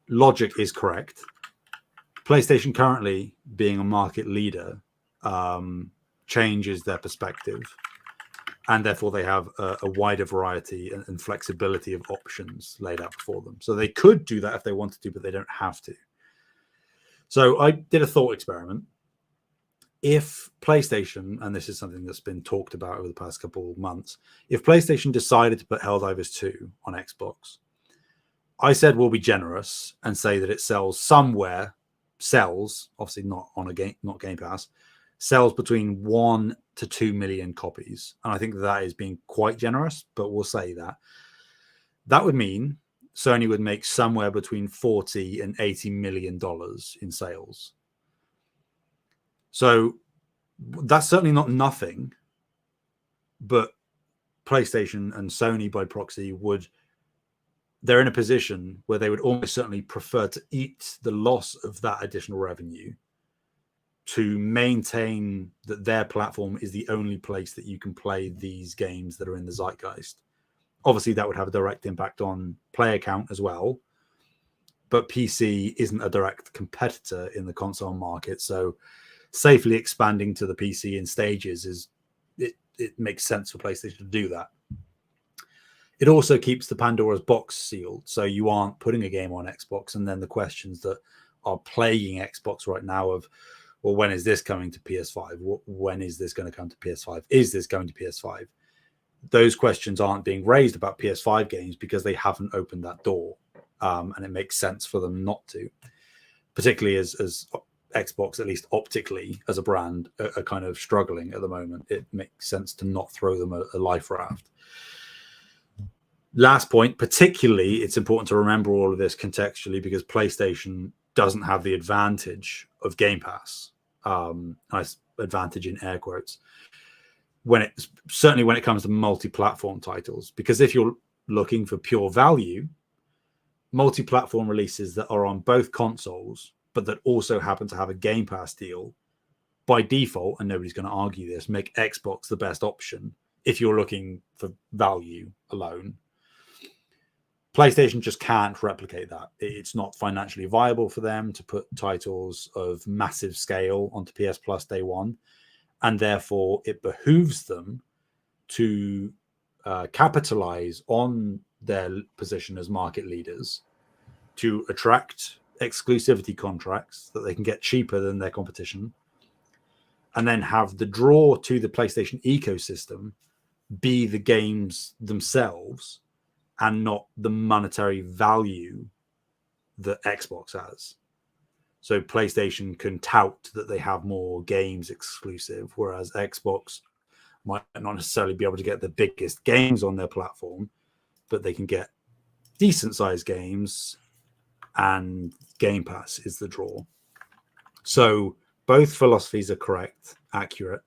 logic is correct, PlayStation currently, being a market leader, changes their perspective, and therefore they have a wider variety and flexibility of options laid out before them. So they could do that if they wanted to, but they don't have to. So I did a thought experiment. If PlayStation, and this is something that's been talked about over the past couple of months, if PlayStation decided to put Helldivers 2 on Xbox, I said we'll be generous and say that it sells, obviously not on a game, not Game Pass, sells between 1 to 2 million copies. And I think that is being quite generous, but we'll say that. That would mean Sony would make somewhere between $40 and $80 million in sales. So that's certainly not nothing, but PlayStation and Sony by proxy they're in a position where they would almost certainly prefer to eat the loss of that additional revenue to maintain that their platform is the only place that you can play these games that are in the zeitgeist. Obviously, that would have a direct impact on player count as well, but PC isn't a direct competitor in the console market, so safely expanding to the PC in stages it makes sense for PlayStation to do that. It also keeps the Pandora's box sealed, so you aren't putting a game on Xbox and then the questions that are plaguing Xbox right now of, well, when is this coming to PS5? When is this going to come to PS5? Is this going to PS5? Those questions aren't being raised about PS5 games because they haven't opened that door, and it makes sense for them not to, particularly as Xbox, at least optically as a brand, are kind of struggling at the moment. It makes sense to not throw them a life raft. Last point, particularly, it's important to remember all of this contextually because PlayStation doesn't have the advantage of Game Pass. Advantage in air quotes. Certainly when it comes to multi-platform titles, because if you're looking for pure value, multi-platform releases that are on both consoles, but that also happen to have a Game Pass deal, by default, and nobody's going to argue this, make Xbox the best option if you're looking for value alone. PlayStation just can't replicate that. It's not financially viable for them to put titles of massive scale onto PS Plus day one, and therefore it behooves them to capitalize on their position as market leaders to attract exclusivity contracts that they can get cheaper than their competition, and then have the draw to the PlayStation ecosystem be the games themselves and not the monetary value that Xbox has. So PlayStation can tout that they have more games exclusive, whereas Xbox might not necessarily be able to get the biggest games on their platform, but they can get decent sized games, and Game Pass is the draw. So both philosophies are correct, accurate,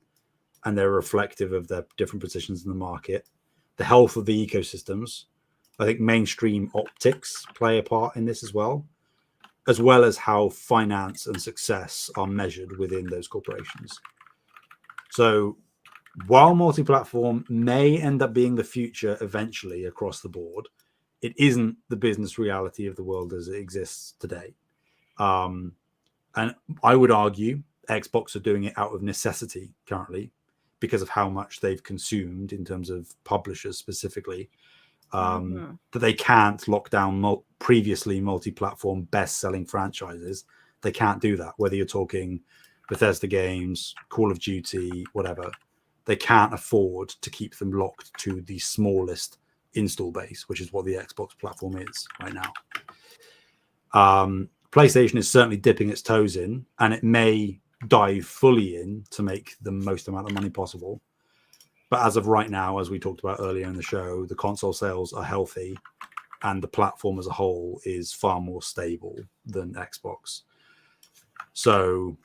and they're reflective of their different positions in the market. The health of the ecosystems, I think mainstream optics play a part in this as well. as well as how finance and success are measured within those corporations. So while multi-platform may end up being the future eventually across the board, it isn't the business reality of the world as it exists today. And I would argue Xbox are doing it out of necessity currently because of how much they've consumed in terms of publishers specifically, that they can't lock down previously multi-platform best-selling franchises. They can't do that, whether you're talking Bethesda games, Call of Duty, whatever. They can't afford to keep them locked to the smallest install base, which is what the Xbox platform is right now. PlayStation is certainly dipping its toes in, and it may dive fully in to make the most amount of money possible. But as of right now, as we talked about earlier in the show, the console sales are healthy, and the platform as a whole is far more stable than Xbox. So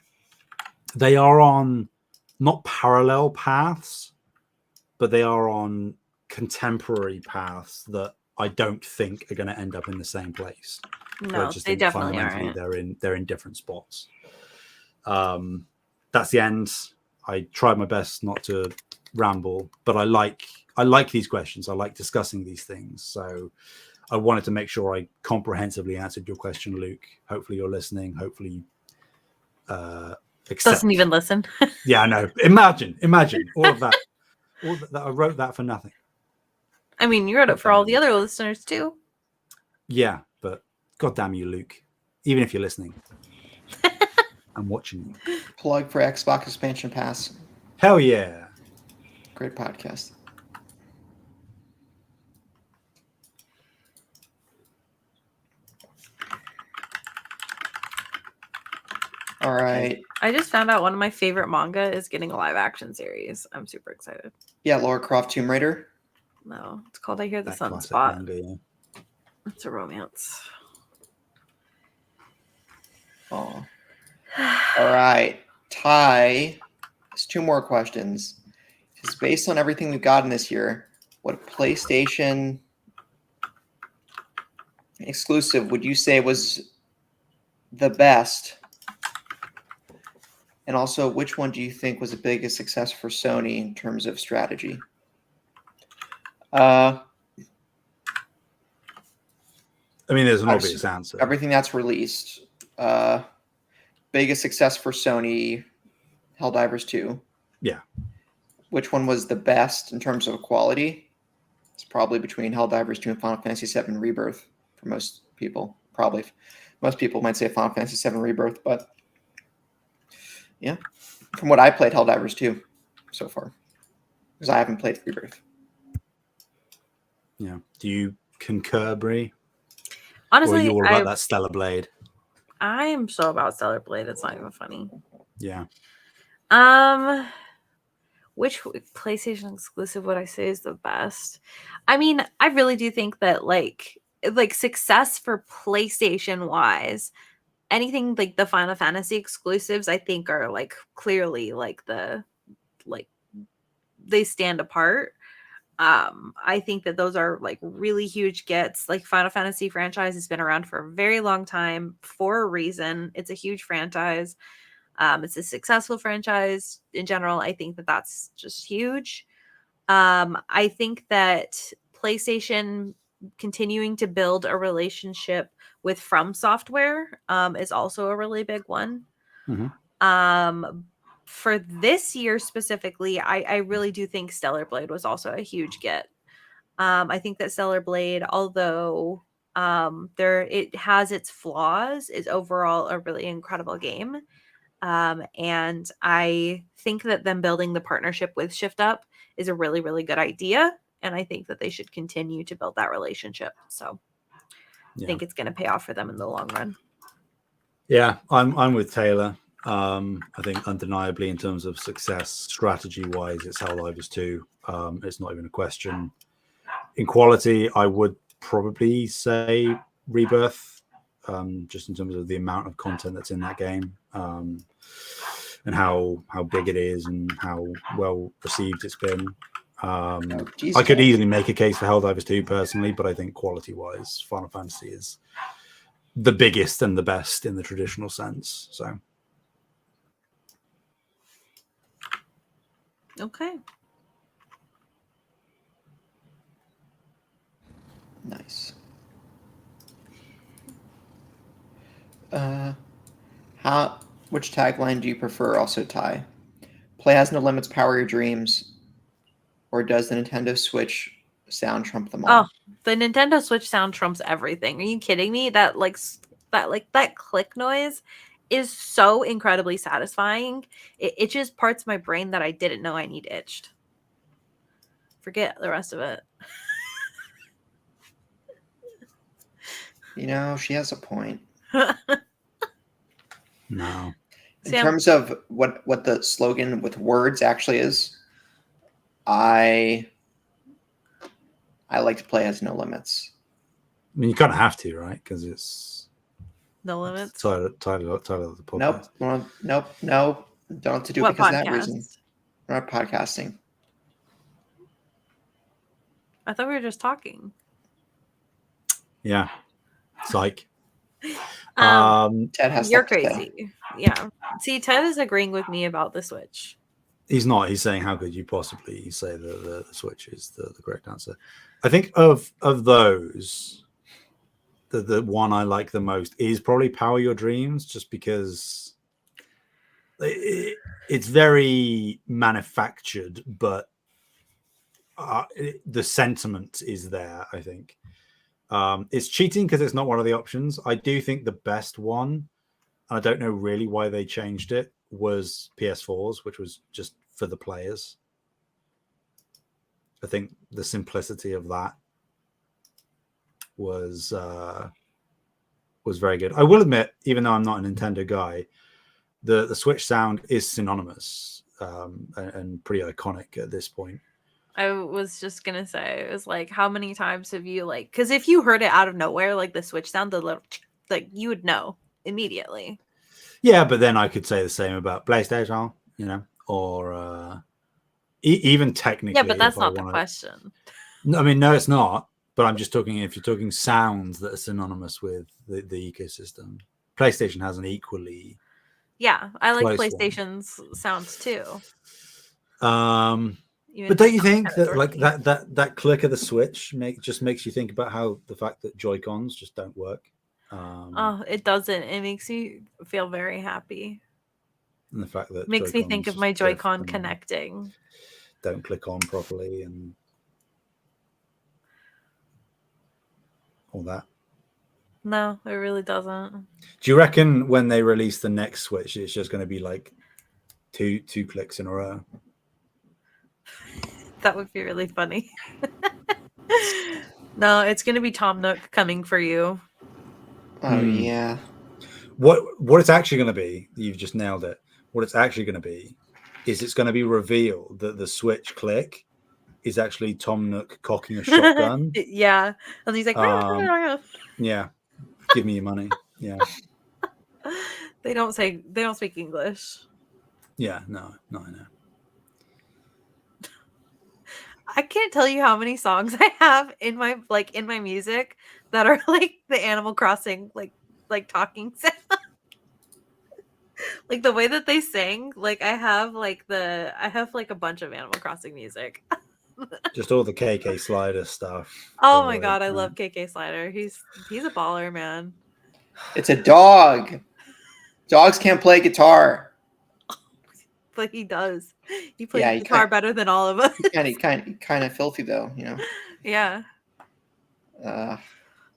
they are on not parallel paths, but they are on contemporary paths that I don't think are going to end up in the same place. No, I just they think definitely fundamentally aren't. they're in different spots. That's the end. I tried my best not to ramble, but I like these questions. I like discussing these things. So I wanted to make sure I comprehensively answered your question, Luke. Hopefully you're listening. Hopefully Doesn't even listen. Yeah, I know. Imagine all of that. All that I wrote that for nothing. I mean, you wrote it for all the other listeners too. Yeah, but goddamn you, Luke. Even if you're listening, I'm watching you. Plug for Xbox Expansion Pass. Hell yeah. Great podcast. All right. I just found out one of my favorite manga is getting a live action series. I'm super excited. Yeah, Lara Croft Tomb Raider. No, it's called I Hear the That Sun classic Spot. manga, yeah. It's a romance. Oh. All right. Ty has 2 more questions. It's based on everything we've gotten this year. What PlayStation exclusive would you say was the best? And also, which one do you think was the biggest success for Sony in terms of strategy? I mean, there's an obvious answer. Everything that's released. Biggest success for Sony, Helldivers 2. Yeah. Which one was the best in terms of quality? It's probably between Helldivers 2 and Final Fantasy 7 Rebirth for most people. Probably. Most people might say Final Fantasy 7 Rebirth, but yeah. From what I played, Helldivers 2 so far. Because I haven't played Rebirth. Yeah. Do you concur, Brie? Honestly, or are you all about that Stellar Blade? I am so about Stellar Blade. It's not even funny. Yeah. Which PlayStation exclusive would I say is the best? I mean, I really do think that like success for PlayStation wise, anything like the Final Fantasy exclusives, I think are like clearly like they stand apart. I think that those are like really huge gets. Like Final Fantasy franchise has been around for a very long time for a reason. It's a huge franchise. It's a successful franchise in general. I think that that's just huge. I think that PlayStation continuing to build a relationship with From Software is also a really big one. Mm-hmm. For this year specifically, I really do think Stellar Blade was also a huge get. I think that Stellar Blade, although it has its flaws, is overall a really incredible game. And I think that them building the partnership with Shift Up is a really, really good idea. And I think that they should continue to build that relationship. So I think it's going to pay off for them in the long run. Yeah, I'm with Taylor. I think undeniably in terms of success strategy wise, it's Helldivers 2. It's not even a question. In quality, I would probably say Rebirth, just in terms of the amount of content that's in that game, and how big it is and how well received it's been. I could easily make a case for Helldivers 2 personally, but I think quality wise, Final Fantasy is the biggest and the best in the traditional sense. So Okay. Nice. Which tagline do you prefer? Also, Ty. Play has no limits, power your dreams, or does the Nintendo Switch sound trump them all? Oh, the Nintendo Switch sound trumps everything. Are you kidding me? That click noise is so incredibly satisfying. It itches parts of my brain that I didn't know I need itched. Forget the rest of it. You know, she has a point. no. In terms of what the slogan with words actually is, I like to play has no limits. I mean, you kind of have to, right? Because it's No limits. Title of the podcast. Nope. Don't have to do it What because podcast? of that reason. We're not podcasting. I thought we were just talking. Yeah. Psych. Ted has You're stuff to say. crazy. Yeah. See, Ted is agreeing with me about the Switch. He's not. He's saying, how could you possibly say the Switch is the correct answer? I think of those, the one I like the most is probably Power Your Dreams, just because it's very manufactured, but the sentiment is there, I think. It's cheating because it's not one of the options. I do think the best one, and I don't know really why they changed it, was PS4's, which was just for the players. I think the simplicity of that was very good. I will admit, even though I'm not a Nintendo guy, the Switch sound is synonymous and pretty iconic at this point. I was just gonna say, it was like, how many times have you because if you heard it out of nowhere, like the Switch sound, the little you would know immediately. Yeah, but then I could say the same about PlayStation, or even technically. Yeah, but that's not the question. I mean, no, it's not. But I'm just talking, if you're talking sounds that are synonymous with the ecosystem, PlayStation has an equally. Yeah, I like PlayStation's sounds too. But don't you think that like that click of the Switch just makes you think about how the fact that Joy-Cons just don't work? It doesn't. It makes me feel very happy. And the fact that makes me think of my Joy-Con connecting. Don't click on properly and all that. No, it really doesn't. Do you reckon when they release the next Switch, it's just going to be like two clicks in a row? That would be really funny. No, it's going to be Tom Nook coming for you. Oh, yeah. What it's actually going to be, you've just nailed it. What it's actually going to be is it's going to be revealed that the Switch click is actually Tom Nook cocking a shotgun. Yeah. And he's like, yeah, give me your money. Yeah. They don't speak English. Yeah, no, I know. I can't tell you how many songs I have in my music that are like the Animal Crossing like talking sound. Like the way that they sing, like I have like a bunch of Animal Crossing music. Just all the KK Slider stuff. Oh my god, I love KK Slider. He's a baller, man. It's a dog. Dogs can't play guitar. But he does. He plays guitar better than all of us. Kind of filthy though, Yeah.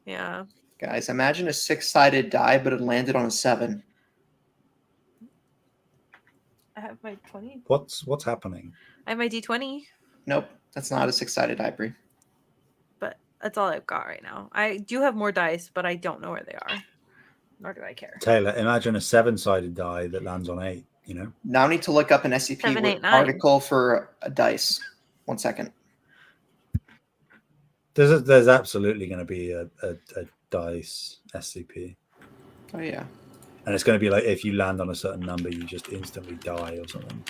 Yeah. Guys, imagine a 6-sided die, but it landed on a 7. I have my 20. What's happening? I have my D20. Nope, that's not a 6-sided die, Brie. But that's all I've got right now. I do have more dice, but I don't know where they are. Nor do I care. Taylor, imagine a 7-sided die that lands on 8. Now I need to look up an SCP article for a dice. 1 second. There's absolutely going to be a dice SCP. Oh yeah. And it's going to be like if you land on a certain number, you just instantly die or something.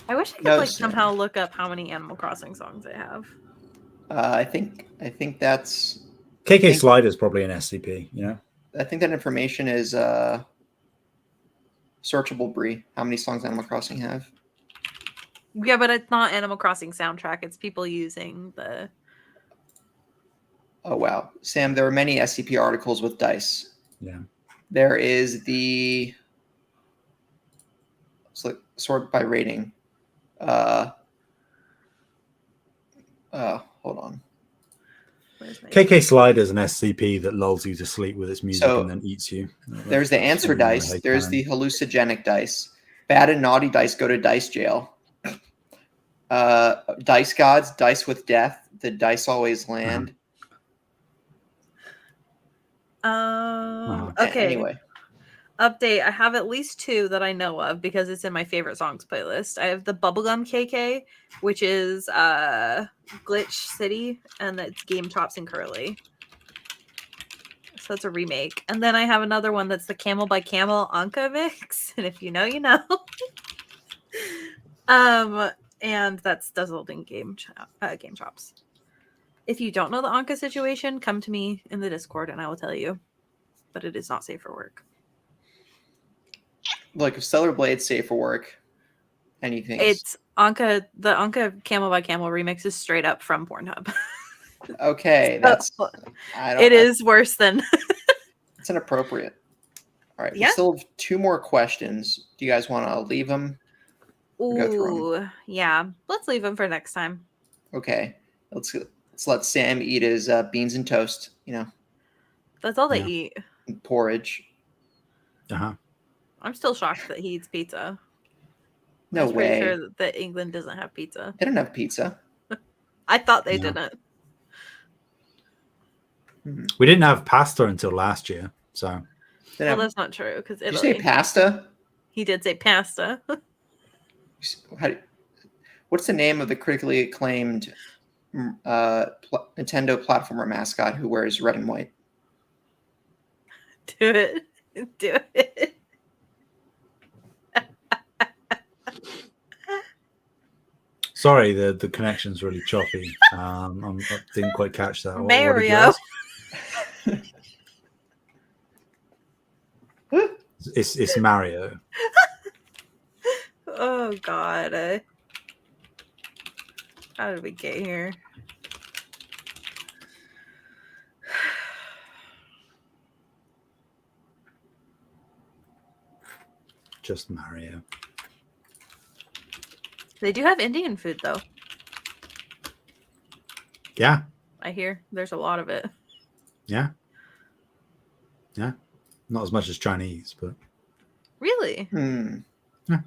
I wish I could somehow look up how many Animal Crossing songs I have. I think that's KK Slider is probably an SCP. I think that information is searchable, Bree. How many songs Animal Crossing have? Yeah, but it's not Animal Crossing soundtrack. It's people using the. Oh wow, Sam. There are many SCP articles with dice. Yeah. There is the sort by rating. Hold on. KK Slider is an SCP that lulls you to sleep with its music So, and then eats you. There's the answer dice. There's the hallucinogenic dice. Bad and naughty dice go to dice jail. Dice gods, dice with death. The dice always land. Okay. Anyway, Update. I have at least 2 that I know of because it's in my favorite songs playlist. I have the Bubblegum KK, which is Glitch City, and it's Game Chops and Curly. So it's a remake. And then I have another one that's the Camel by Camel Anka mix. And if you know, you know. And that's Duzzled in Game Chops. If you don't know the Anka situation, come to me in the Discord and I will tell you. But it is not safe for work. look, if Stellar Blade's safe for work, anything. It's Anka. The Anka Camel by Camel remix is straight up from Pornhub. Okay, that's. It is worse than. It's inappropriate. All right, Yeah. we still have 2 more questions. Do you guys want to leave them? Go through Ooh, yeah. Let's leave them for next time. Okay, let's let Sam eat his beans and toast. That's all they eat. And porridge. I'm still shocked that he eats pizza. No I'm pretty way. sure that England doesn't have pizza. They don't have pizza. I thought they didn't. We didn't have pasta until last year, so. Well, that's not true because Did you say pasta? He did say pasta. What's the name of the critically acclaimed Nintendo platformer mascot who wears red and white? Do it. Do it. Sorry, the connection's really choppy. I didn't quite catch that. Mario. It's Mario. Oh God. How did we get here? Just Mario. They do have Indian food though. Yeah. I hear there's a lot of it. Yeah. Yeah. Not as much as Chinese, but. Really? Yeah.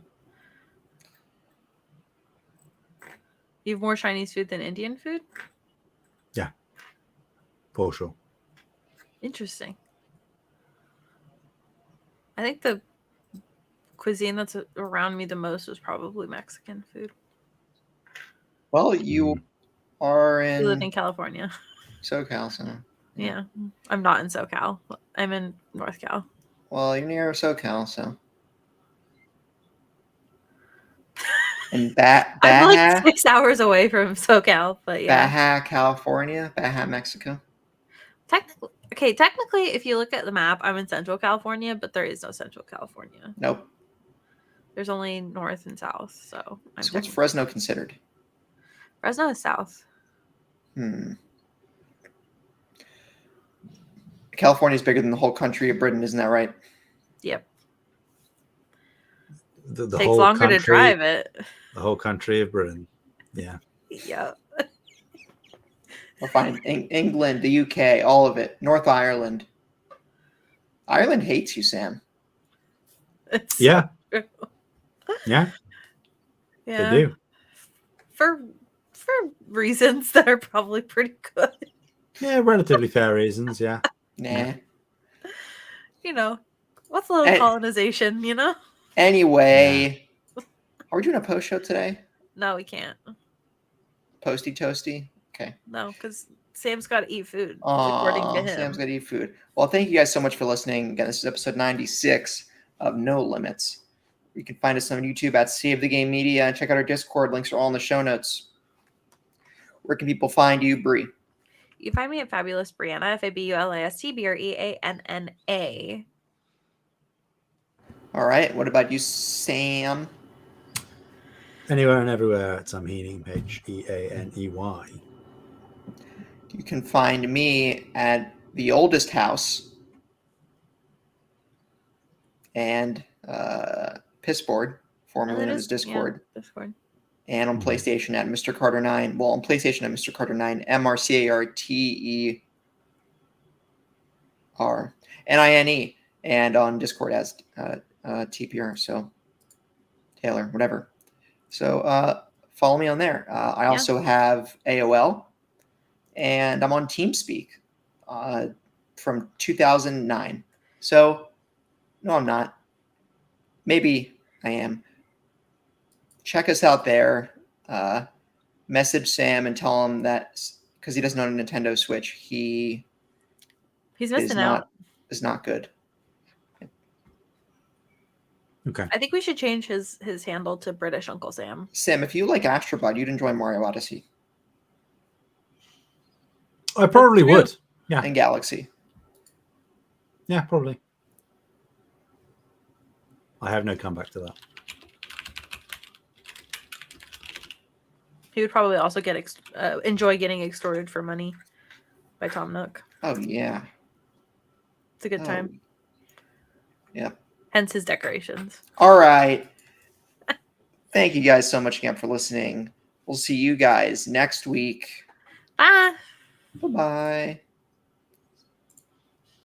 You have more Chinese food than Indian food? Yeah. For sure. Interesting. I think the cuisine that's around me the most is probably Mexican food. Well, you are You live in in California. SoCal, so. Yeah. I'm not in SoCal. I'm in North Cal. Well, you're near SoCal, so. And Baja, I'm like 6 hours away from SoCal, but yeah. Baja, California, Baja, Mexico. Technically, if you look at the map, I'm in Central California, but there is no Central California. Nope. There's only North and South, so. So what's Fresno considered? Fresno is South. California is bigger than the whole country of Britain, isn't that right? Yep. The Takes whole longer country, to drive it. The whole country of Britain. Yeah. Yep. We'll find England, the UK, all of it. North Ireland. Ireland hates you, Sam. Yeah. True. Yeah. Yeah. They do. For reasons that are probably pretty good. Yeah, relatively fair reasons, yeah. Nah. You know, what's a little colonization, you know? Anyway, are we doing a post show today? No, we can't. Posty toasty? Okay. No, because Sam's got to eat food, according to him. Sam's got to eat food. Well, thank you guys so much for listening. Again, this is episode 96 of No Limits. You can find us on YouTube at Save the Game Media and check out our Discord. Links are all in the show notes. Where can people find you, Bree? You find me at Fabulous Brianna, FABULAST BREANNA. All right. What about you, Sam? Anywhere and everywhere at Sam Heaney, Heaney. You can find me at The Oldest House and Pissboard, formerly known as Discord. Yeah, Discord. And on PlayStation at Mr. Carter 9. Well, on PlayStation at Mr. Carter 9, MrCarter NINE, and on Discord as TPR. So Taylor, whatever. So follow me on there. I also have AOL, and I'm on TeamSpeak from 2009. So no, I'm not. Maybe I am. Check us out there. Message Sam and tell him that because he doesn't own a Nintendo Switch, he's missing out. Is not good. Okay. I think we should change his handle to British Uncle Sam. Sam, if you like Astro Bot, you'd enjoy Mario Odyssey. I probably would. Yeah. And Galaxy. Yeah, probably. I have no comeback to that. He would probably also get enjoy getting extorted for money by Tom Nook. Oh yeah, it's a good time. Yeah. Hence his decorations. All right. Thank you guys so much again for listening. We'll see you guys next week. Bye. Bye-bye.